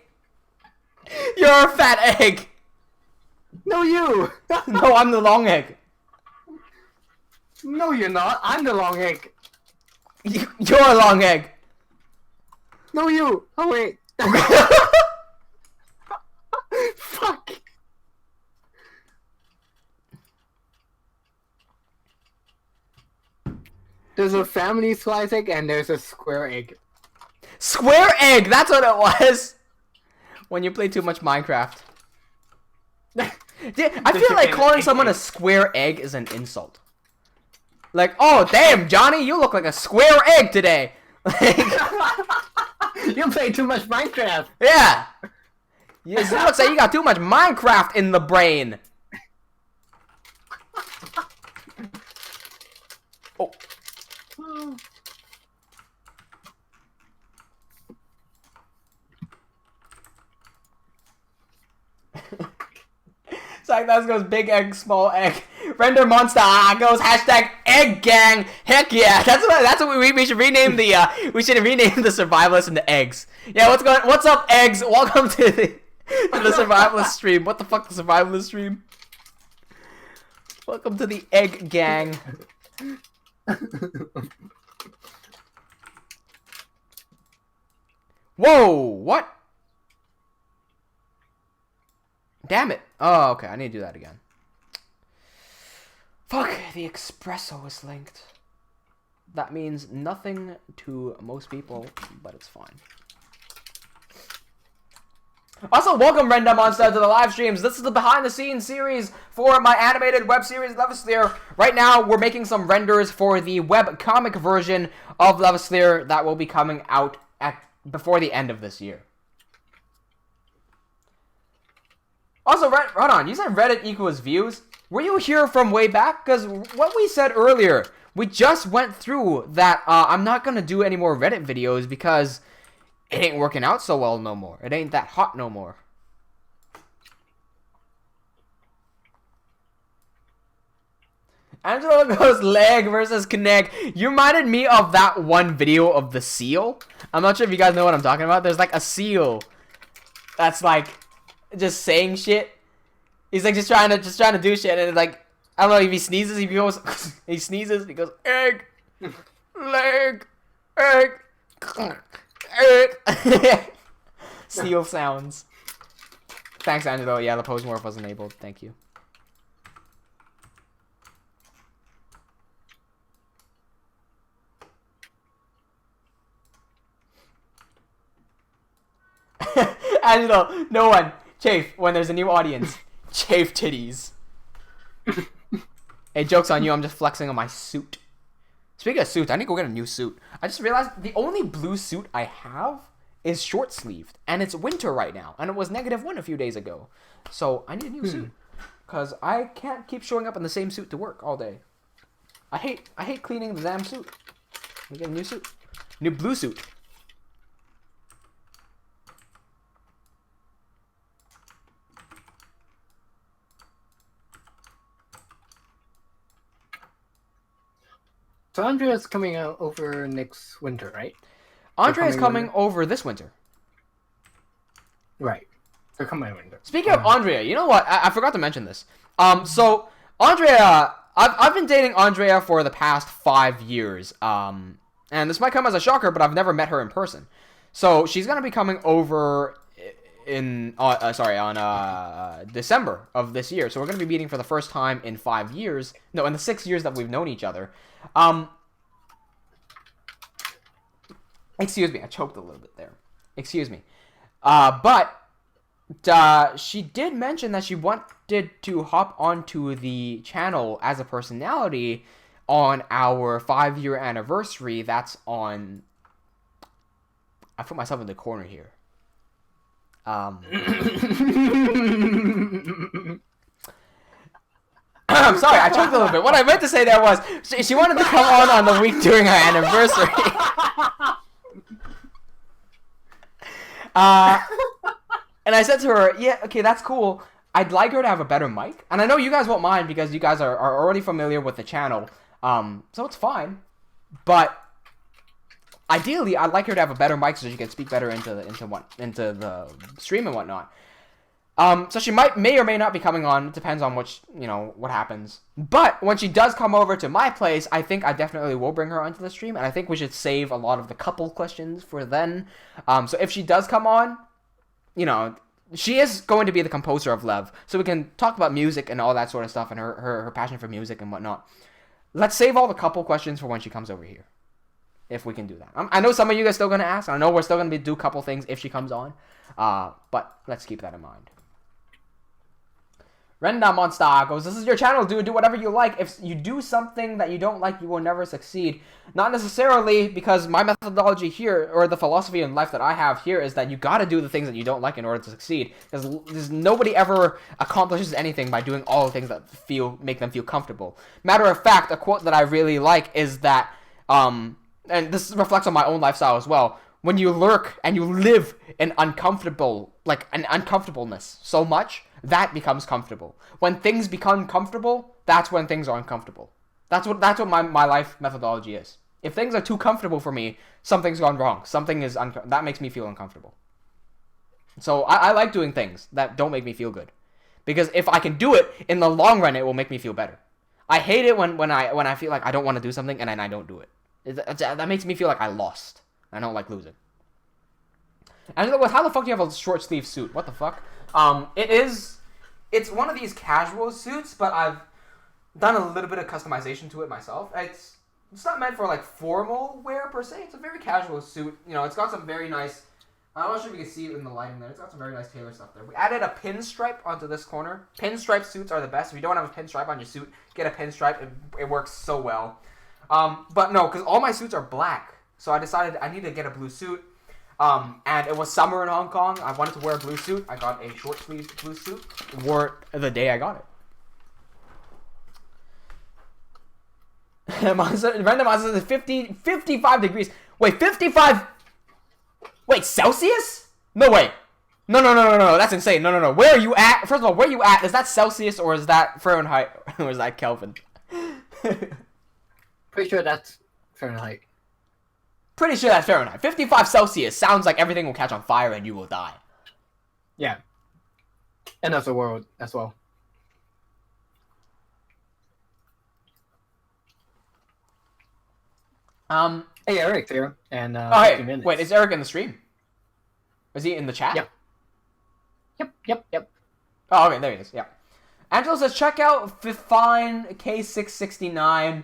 You're a fat egg. No, you. No, I'm the long egg. No, you're not. I'm the long egg. You're a long egg. No, you. Oh, wait. Fuck. There's a family slice egg and there's a square egg. Square egg. That's what it was. When you play too much Minecraft. Yeah, I feel like calling someone a square egg is an insult. Like, oh damn, Johnny, you look like a square egg today. Like, You play too much Minecraft. yeah. Yes, it looks like you got too much Minecraft in the brain. Oh. That goes big egg, small egg. Render monster goes hashtag egg gang. Heck yeah, that's what we should rename the survivalists into eggs. Yeah, what's up, eggs? Welcome to the survivalist stream. What the fuck, the survivalist stream? Welcome to the egg gang. Whoa, what? Damn it. Oh, okay, I need to do that again. Fuck, the espresso is linked. That means nothing to most people, but it's fine. Also, welcome Renda Monster to the live streams. This is the behind the scenes series for my animated web series Levaslier. Right now, we're making some renders for the web comic version of Levaslier that will be coming out before the end of this year. Also, hold on, you said Reddit equals views? Were you here from way back? Because what we said earlier, we just went through that I'm not going to do any more Reddit videos because it ain't working out so well no more. It ain't that hot no more. Angelo goes leg versus connect. You reminded me of that one video of the seal. I'm not sure if you guys know what I'm talking about. There's like a seal that's like just saying shit. He's like just trying to do shit, and it's like, I don't know, if he sneezes, he goes he sneezes, he goes egg, leg, egg, egg. Seal sounds. Thanks, Angelo. Yeah, the pose morph was enabled. Thank you. Angelo, no one. Chafe, when there's a new audience. Chafe titties. Hey, joke's on you, I'm just flexing on my suit. Speaking of suits, I need to go get a new suit. I just realized the only blue suit I have is short-sleeved. And it's winter right now. And it was -1 a few days ago. So, I need a new suit. Because I can't keep showing up in the same suit to work all day. I hate cleaning the damn suit. We get a new suit. New blue suit. So Andrea's coming out over next winter, right? Andrea's coming over this winter. Right. They're coming winter. Speaking of Andrea, you know what? I forgot to mention this. So Andrea, I've been dating Andrea for the past 5 years. And this might come as a shocker, but I've never met her in person. So she's gonna be coming over in December of this year. So we're gonna be meeting for the first time in 5 years. No, in the 6 years that we've known each other. Excuse me, I choked a little bit there. Excuse me. But she did mention that she wanted to hop onto the channel as a personality on our 5-year anniversary. That's on... I put myself in the corner here. I'm sorry, I choked a little bit. What I meant to say there was, she wanted to come on the week during our anniversary. And I said to her, yeah, okay, that's cool. I'd like her to have a better mic. And I know you guys won't mind because you guys are already familiar with the channel. So it's fine. But ideally, I'd like her to have a better mic so she can speak better into the stream and whatnot. So she may or may not be coming on. It depends on what happens. But when she does come over to my place, I think I definitely will bring her onto the stream. And I think we should save a lot of the couple questions for then. So if she does come on, she is going to be the composer of Lev. So we can talk about music and all that sort of stuff and her passion for music and whatnot. Let's save all the couple questions for when she comes over here. If we can do that. I know some of you guys are still going to ask. I know we're still going to do a couple things if she comes on. But let's keep that in mind. Renda Monster goes, this is your channel, dude. Do whatever you like. If you do something that you don't like, you will never succeed. Not necessarily, because my methodology here, or the philosophy in life that I have here, is that you gotta do the things that you don't like in order to succeed. Because nobody ever accomplishes anything by doing all the things that make them feel comfortable. Matter of fact, a quote that I really like is that, and this reflects on my own lifestyle as well, when you lurk and you live in uncomfortableness so much that becomes comfortable. When things become comfortable, that's when things are uncomfortable. That's what my life methodology is. If things are too comfortable for me, something's gone wrong. Something is that makes me feel uncomfortable. So I like doing things that don't make me feel good, because if I can do it in the long run, it will make me feel better. I hate it when I feel like I don't want to do something and then I don't do it. That makes me feel like I lost. I don't like losing. Angela, how the fuck do you have a short sleeve suit? What the fuck? It's one of these casual suits, but I've done a little bit of customization to it myself. It's not meant for like formal wear per se. It's a very casual suit. You know, it's got some very nice. I'm not sure if you can see it in the lighting there. It's got some very nice tailor stuff there. We added a pinstripe onto this corner. Pinstripe suits are the best. If you don't have a pinstripe on your suit, get a pinstripe. It works so well. But no, because all my suits are black. So I decided I need to get a blue suit. And it was summer in Hong Kong. I wanted to wear a blue suit. I got a short sleeve blue suit. Wore it the day I got it. Random Monster says 55 degrees. Wait, 55... Wait, Celsius? No, wait. No. That's insane. No. Where are you at? First of all, where are you at? Is that Celsius or is that Fahrenheit? Or is that Kelvin? Pretty sure that's Fahrenheit. Pretty sure that's Fahrenheit. 55 Celsius sounds like everything will catch on fire and you will die. Yeah. And that's the world as well. Hey, Eric's here. And, oh, hey. 50 minutes. Wait, is Eric in the stream? Is he in the chat? Yep. Oh, okay, there he is. Yeah. Angelo says, check out Fifine K669.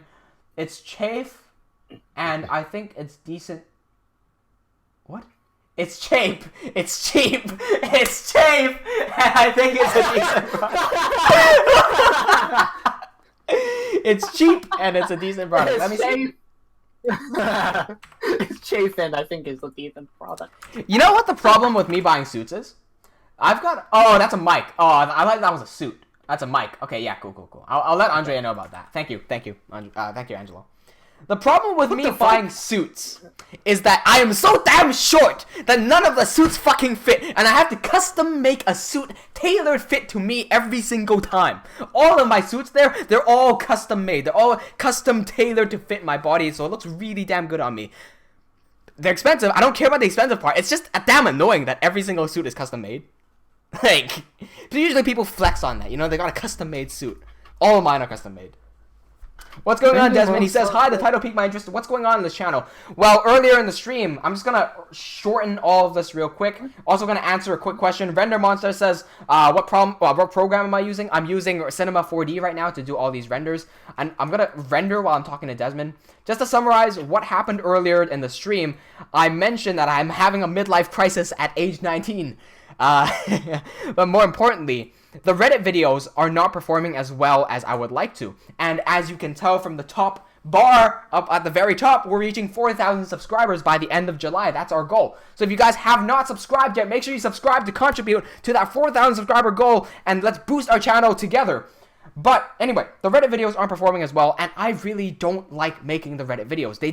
It's chafe, and I think it's decent. What? It's cheap. It's cheap. It's cheap, and I think it's a decent product. It's cheap, and it's a decent product. Let me see. It's chafe, and I think it's a decent product. You know what the problem with me buying suits is? I've got... Oh, that's a mic. Oh, I like that was a suit. That's a mic. Okay, yeah, cool. I'll let Andrea know about that. Thank you, Angelo. The problem with me buying suits is that I am so damn short that none of the suits fucking fit, and I have to custom make a suit tailored fit to me every single time. All of my suits they're all custom made. They're all custom tailored to fit my body, so it looks really damn good on me. They're expensive. I don't care about the expensive part. It's just damn annoying that every single suit is custom made. Like, usually people flex on that. You know, they got a custom made suit. All of mine are custom made. What's going on, Desmond? He says, hi, the title piqued my interest. What's going on in this channel? Well, earlier in the stream, I'm just going to shorten all of this real quick. Also going to answer a quick question. Render Monster says, what program am I using? I'm using Cinema 4D right now to do all these renders. And I'm going to render while I'm talking to Desmond. Just to summarize what happened earlier in the stream, I mentioned that I'm having a midlife crisis at age 19. But more importantly, the Reddit videos are not performing as well as I would like to. And as you can tell from the top bar up at the very top, we're reaching 4,000 subscribers by the end of July. That's our goal. So if you guys have not subscribed yet, make sure you subscribe to contribute to that 4,000 subscriber goal, and let's boost our channel together. But anyway, the Reddit videos aren't performing as well, and I really don't like making the Reddit videos. They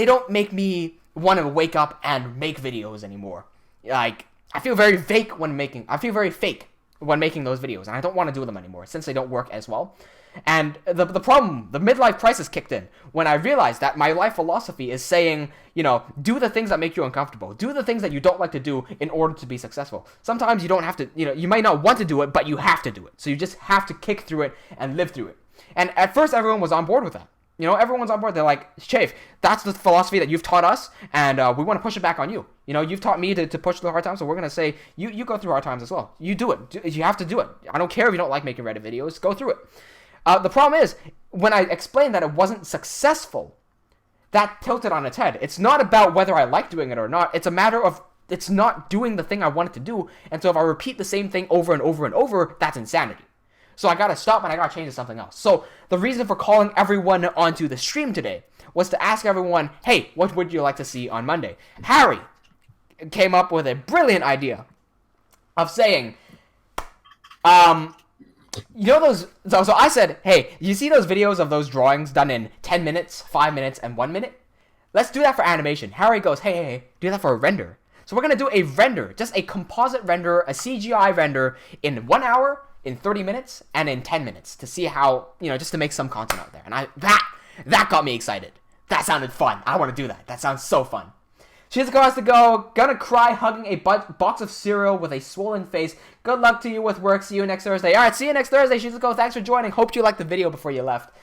don't make me want to wake up and make videos anymore. Like, I feel very fake when making those videos, and I don't want to do them anymore since they don't work as well. And the problem, the midlife crisis kicked in when I realized that my life philosophy is saying, you know, do the things that make you uncomfortable. Do the things that you don't like to do in order to be successful. Sometimes you don't have to, you know, you might not want to do it, but you have to do it. So you just have to kick through it and live through it. And at first everyone was on board with that. You know, everyone's on board. They're like, Chafe, that's the philosophy that you've taught us, and we want to push it back on you. You know, you've taught me to push through hard times, so we're going to say, you go through hard times as well. You do it. You have to do it. I don't care if you don't like making Reddit videos. Go through it. The problem is, when I explained that it wasn't successful, that tilted on its head. It's not about whether I like doing it or not. It's a matter of it's not doing the thing I wanted to do, and so if I repeat the same thing over and over and over, that's insanity. So I gotta stop and I gotta change to something else. So the reason for calling everyone onto the stream today was to ask everyone, hey, what would you like to see on Monday? Harry came up with a brilliant idea of saying, you know those, so I said, hey, you see those videos of those drawings done in 10 minutes, 5 minutes, and 1 minute? Let's do that for animation. Harry goes, hey, do that for a render. So we're going to do a render, just a composite render, a CGI render in 1 hour, in 30 minutes, and in 10 minutes to see how, just to make some content out there. And that got me excited. That sounded fun. I want to do that. That sounds so fun. Shizuko has to go. Gonna cry hugging a box of cereal with a swollen face. Good luck to you with work. See you next Thursday. Alright, see you next Thursday, Shizuko. Thanks for joining. Hope you liked the video before you left.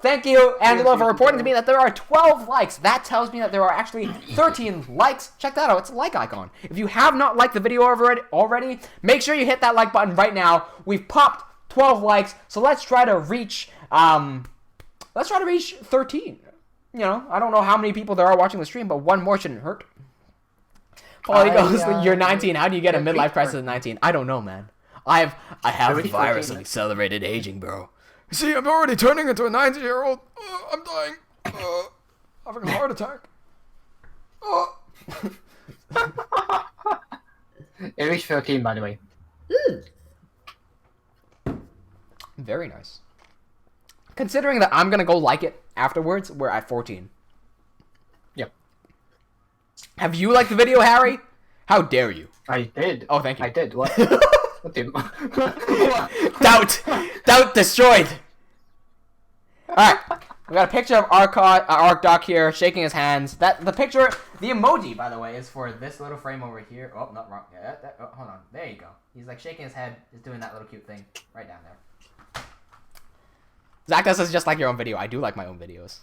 Thank you, Angelo, for reporting to me that there are 12 likes. That tells me that there are actually 13 likes. Check that out. It's a like icon. If you have not liked the video already, make sure you hit that like button right now. We've popped 12 likes, so let's try to reach 13. I don't know how many people there are watching the stream, but one more shouldn't hurt. Paulie goes, you're 19. How do you get a midlife crisis at 19? I don't know, man. I have the virus of accelerated aging, bro. See, I'm already turning into a 90-year-old. I'm dying. Having a heart attack. It reached 13, by the way. Very nice. Considering that I'm going to go like it afterwards, we're at 14. Yep. Have you liked the video, Harry? How dare you? I did. Oh, thank you. I did. What? What did... Doubt destroyed. Alright. We got a picture of Arcdoc here, shaking his hands. The emoji, by the way, is for this little frame over here. Oh, not wrong. Yeah, hold on. There you go. He's like shaking his head, just doing that little cute thing right down there. Zach does this just like your own video. I do like my own videos.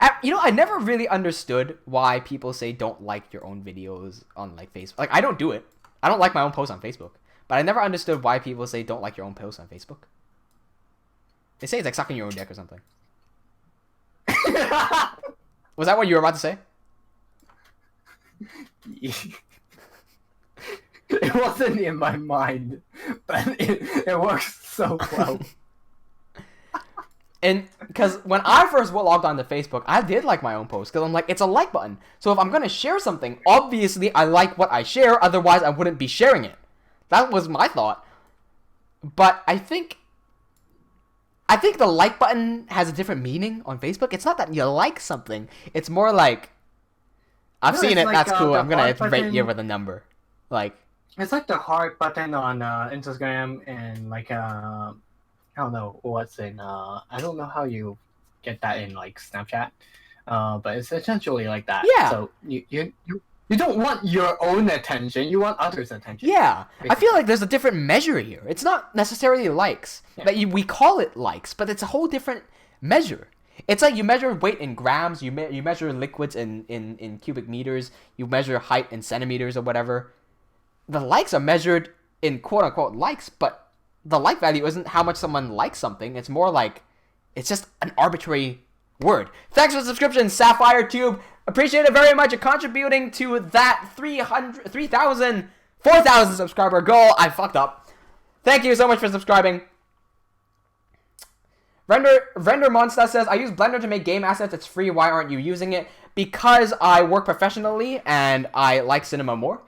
I never really understood why people say don't like your own videos on like Facebook. Like, I don't do it. I don't like my own posts on Facebook. But I never understood why people say don't like your own posts on Facebook. They say it's like sucking your own dick or something. Was that what you were about to say? It wasn't in my mind, but it works so well. And because when I first logged onto Facebook, I did like my own post because I'm like, it's a like button. So if I'm going to share something, obviously I like what I share. Otherwise, I wouldn't be sharing it. That was my thought. But I think the like button has a different meaning on Facebook. It's not that you like something. It's more like, I've seen it, like, that's cool. I'm going to rate you with a number. Like, it's like the heart button on Instagram and like I don't know what's in I don't know how you get that in like Snapchat, but it's essentially like that. Yeah. So you don't want your own attention, you want others' attention. Yeah. Basically. I feel like there's a different measure here. It's not necessarily likes. Yeah. We call it likes, but it's a whole different measure. It's like you measure weight in grams, you measure liquids in cubic meters, you measure height in centimeters or whatever. The likes are measured in quote-unquote likes, but the like value isn't how much someone likes something. It's more like, it's just an arbitrary word. Thanks for the subscription, Sapphire Tube. Appreciate it very much. Contributing to that 4,000 subscriber goal. I fucked up. Thank you so much for subscribing. Render Monster says, I use Blender to make game assets. It's free. Why aren't you using it? Because I work professionally and I like cinema more.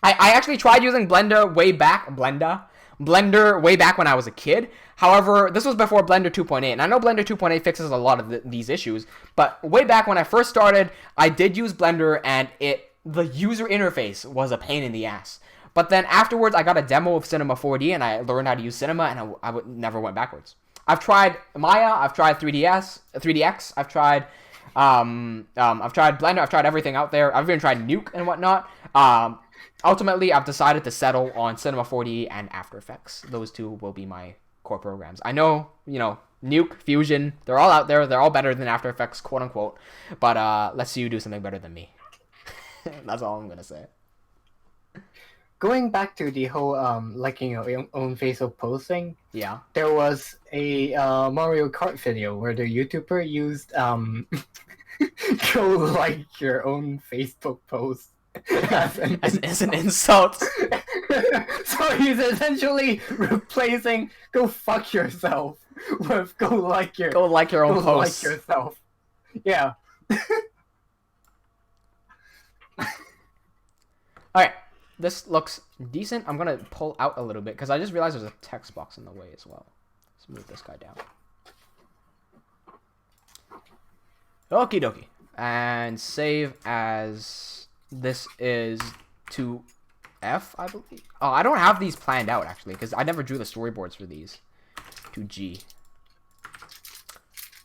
I actually tried using Blender way back when I was a kid. However, this was before Blender 2.8, and I know Blender 2.8 fixes a lot of these issues, but way back when I first started, I did use Blender, and the user interface was a pain in the ass. But then afterwards, I got a demo of Cinema 4D, and I learned how to use Cinema, and I never went backwards. I've tried Maya, I've tried 3DX, I've tried Blender, I've tried everything out there. I've even tried Nuke and whatnot. Ultimately, I've decided to settle on Cinema 4D and After Effects. Those two will be my core programs. I know, Nuke, Fusion, they're all out there. They're all better than After Effects, quote unquote. But let's see you do something better than me. That's all I'm going to say. Going back to the whole liking your own Facebook posting. Yeah. There was a Mario Kart video where the YouTuber used go like your own Facebook post. as an insult. So he's essentially replacing "go fuck yourself" with "go like your own post." Like yourself. Yeah. Alright, this looks decent. I'm gonna pull out a little bit because I just realized there's a text box in the way as well. Let's move this guy down. Okie dokie. and save as this is to F, I believe. Oh, I don't have these planned out actually because I never drew the storyboards for these. To G.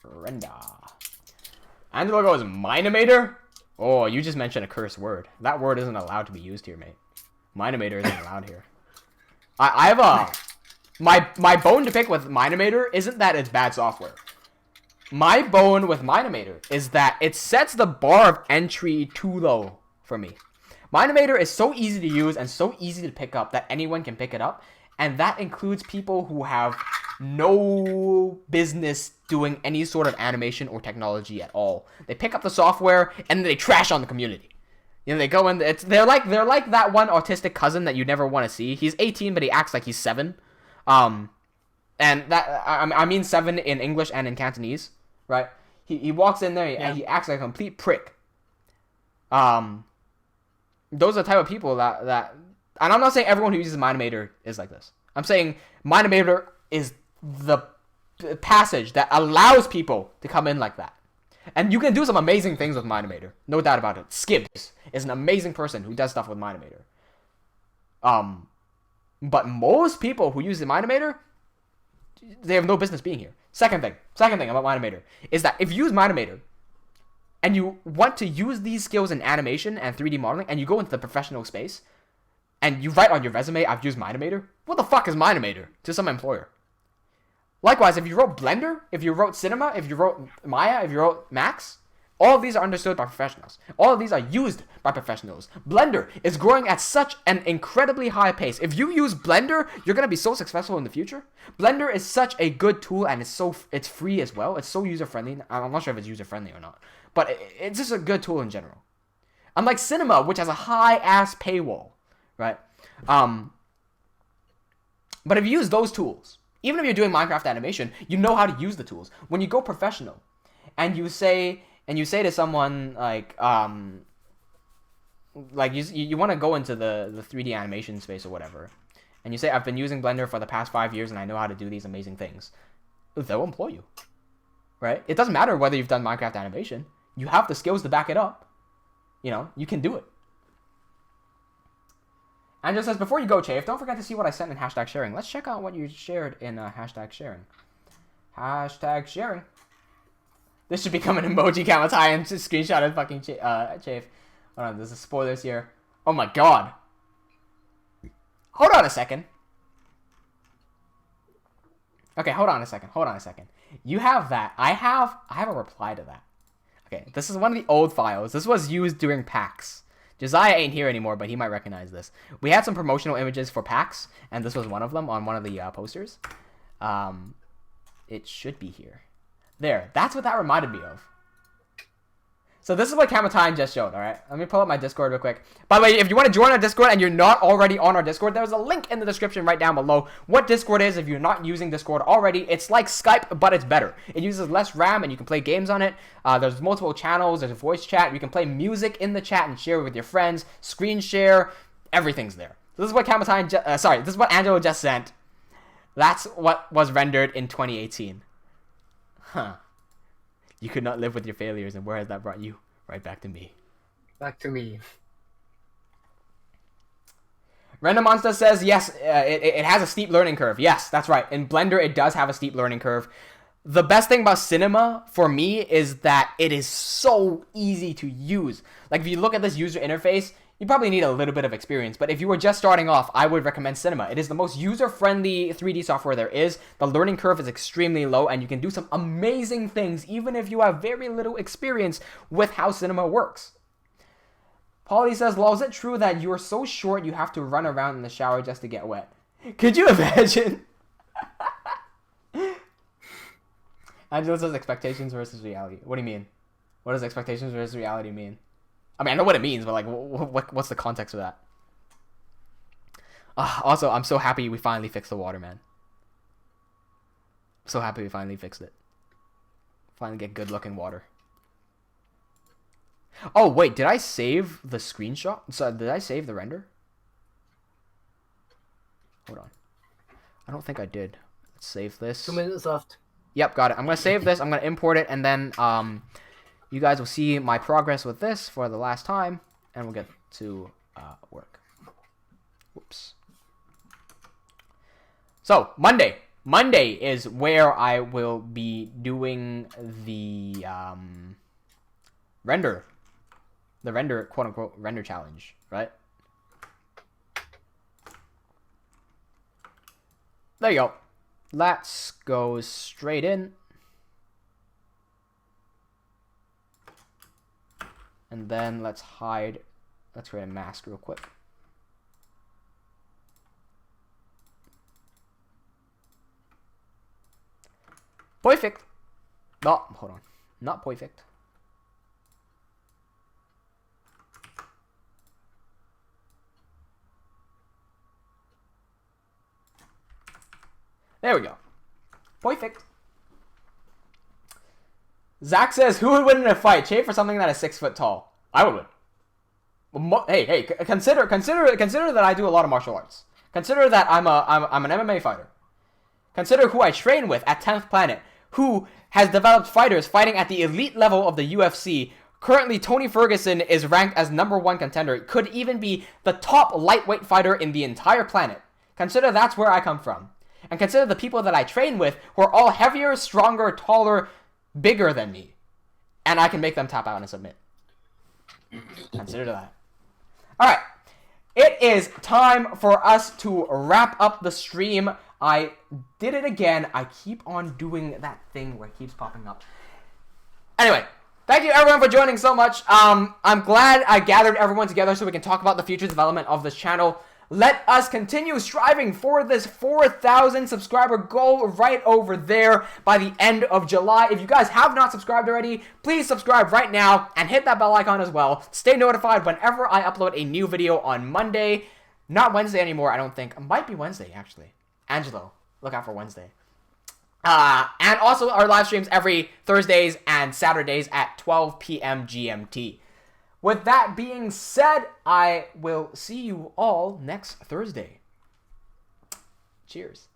Render. Angelo goes Minimator? Oh, you just mentioned a curse word. That word isn't allowed to be used here, mate. Minimator isn't allowed here. I have a... My bone to pick with Minimator isn't that it's bad software. My bone with Minimator is that it sets the bar of entry too low for me. Minimator is so easy to use and so easy to pick up that anyone can pick it up. And that includes people who have no business doing any sort of animation or technology at all. They pick up the software and they trash on the community. You know, they go in. They're like that one autistic cousin that you never want to see. He's 18, but he acts like he's 7. And that I mean 7 in English and in Cantonese, right? He walks in there and he acts like a complete prick. Those are the type of people that and I'm not saying everyone who uses Minimator is like this. I'm saying Minimator is the passage that allows people to come in like that. And you can do some amazing things with Minimator. No doubt about it. Skibbs is an amazing person who does stuff with Minimator. But most people who use the Minimator, they have no business being here. Second thing about Minimator is that if you use Minimator and you want to use these skills in animation and 3D modeling and you go into the professional space, and you write on your resume, I've used Minimator. What the fuck is Minimator to some employer? Likewise, if you wrote Blender, if you wrote Cinema, if you wrote Maya, if you wrote Max, all of these are understood by professionals. All of these are used by professionals. Blender is growing at such an incredibly high pace. If you use Blender, you're going to be so successful in the future. Blender is such a good tool and it's free as well. It's so user-friendly. I'm not sure if it's user-friendly or not. But it's just a good tool in general. Unlike Cinema, which has a high-ass paywall. Right? But if you use those tools, even if you're doing Minecraft animation, you know how to use the tools. When you go professional, and you say to someone like you want to go into the 3D animation space or whatever, and you say, I've been using Blender for the past 5 years and I know how to do these amazing things, they'll employ you. Right? It doesn't matter whether you've done Minecraft animation. You have the skills to back it up. You know, you can do it. Angela says, before you go, Chafe, don't forget to see what I sent in hashtag sharing. Let's check out what you shared in hashtag sharing. Hashtag sharing. This should become an emoji count tie and just screenshot of fucking Chafe. Hold on, there's spoilers here. Oh my god. Hold on a second. Okay, hold on a second. You have that. I have a reply to that. Okay, this is one of the old files. This was used during PAX. Josiah ain't here anymore, but he might recognize this. We had some promotional images for PAX, and this was one of them on one of the posters. It should be here. There. That's what that reminded me of. So this is what Kamatine just showed, alright? Let me pull up my Discord real quick. By the way, if you want to join our Discord and you're not already on our Discord, there's a link in the description right down below. What Discord is, if you're not using Discord already, it's like Skype, but it's better. It uses less RAM and you can play games on it. There's multiple channels, there's a voice chat, you can play music in the chat and share with your friends, screen share, everything's there. So this is what this is what Angelo just sent. That's what was rendered in 2018. Huh. You could not live with your failures, and where has that brought you? Right back to me. Back to me. Random Monster says, yes, it has a steep learning curve. Yes, that's right. In Blender, it does have a steep learning curve. The best thing about Cinema, for me, is that it is so easy to use. Like, if you look at this user interface, you probably need a little bit of experience, but if you were just starting off, I would recommend Cinema. It is the most user-friendly 3D software there is. The learning curve is extremely low, and you can do some amazing things, even if you have very little experience with how Cinema works. Polly says, lol, is it true that you are so short you have to run around in the shower just to get wet? Could you imagine? Angela says, expectations versus reality. What do you mean? What does expectations versus reality mean? I mean, I know what it means, but like, what's the context of that? Also, I'm so happy we finally fixed the water, man. So happy we finally fixed it. Finally get good looking water. Oh, wait, did I save the screenshot? So, did I save the render? Hold on. I don't think I did. Let's save this. 2 minutes left. Yep, got it. I'm going to save this. I'm going to import it, and then, you guys will see my progress with this for the last time, and we'll get to work. Whoops. So, Monday. Monday is where I will be doing the render. The render, quote-unquote, render challenge, right? There you go. Let's go straight in. And then let's hide. Let's create a mask real quick. Perfect. No, hold on. Not perfect. There we go. Perfect. Zach says, who would win in a fight? Chafe or something that is 6 foot tall? I would win. Hey, consider that I do a lot of martial arts. Consider that I'm an MMA fighter. Consider who I train with at 10th Planet, who has developed fighters fighting at the elite level of the UFC. Currently, Tony Ferguson is ranked as #1 contender. Could even be the top lightweight fighter in the entire planet. Consider that's where I come from. And consider the people that I train with who are all heavier, stronger, taller, bigger than me. And I can make them tap out and submit. Consider that. Alright. It is time for us to wrap up the stream. I did it again. I keep on doing that thing where it keeps popping up. Anyway, thank you everyone for joining so much. I'm glad I gathered everyone together so we can talk about the future development of this channel. Let us continue striving for this 4,000 subscriber goal right over there by the end of July. If you guys have not subscribed already, please subscribe right now and hit that bell icon as well. Stay notified whenever I upload a new video on Monday. Not Wednesday anymore, I don't think. It might be Wednesday, actually. Angelo, look out for Wednesday. And also our live streams every Thursdays and Saturdays at 12 p.m. GMT. With that being said, I will see you all next Thursday. Cheers.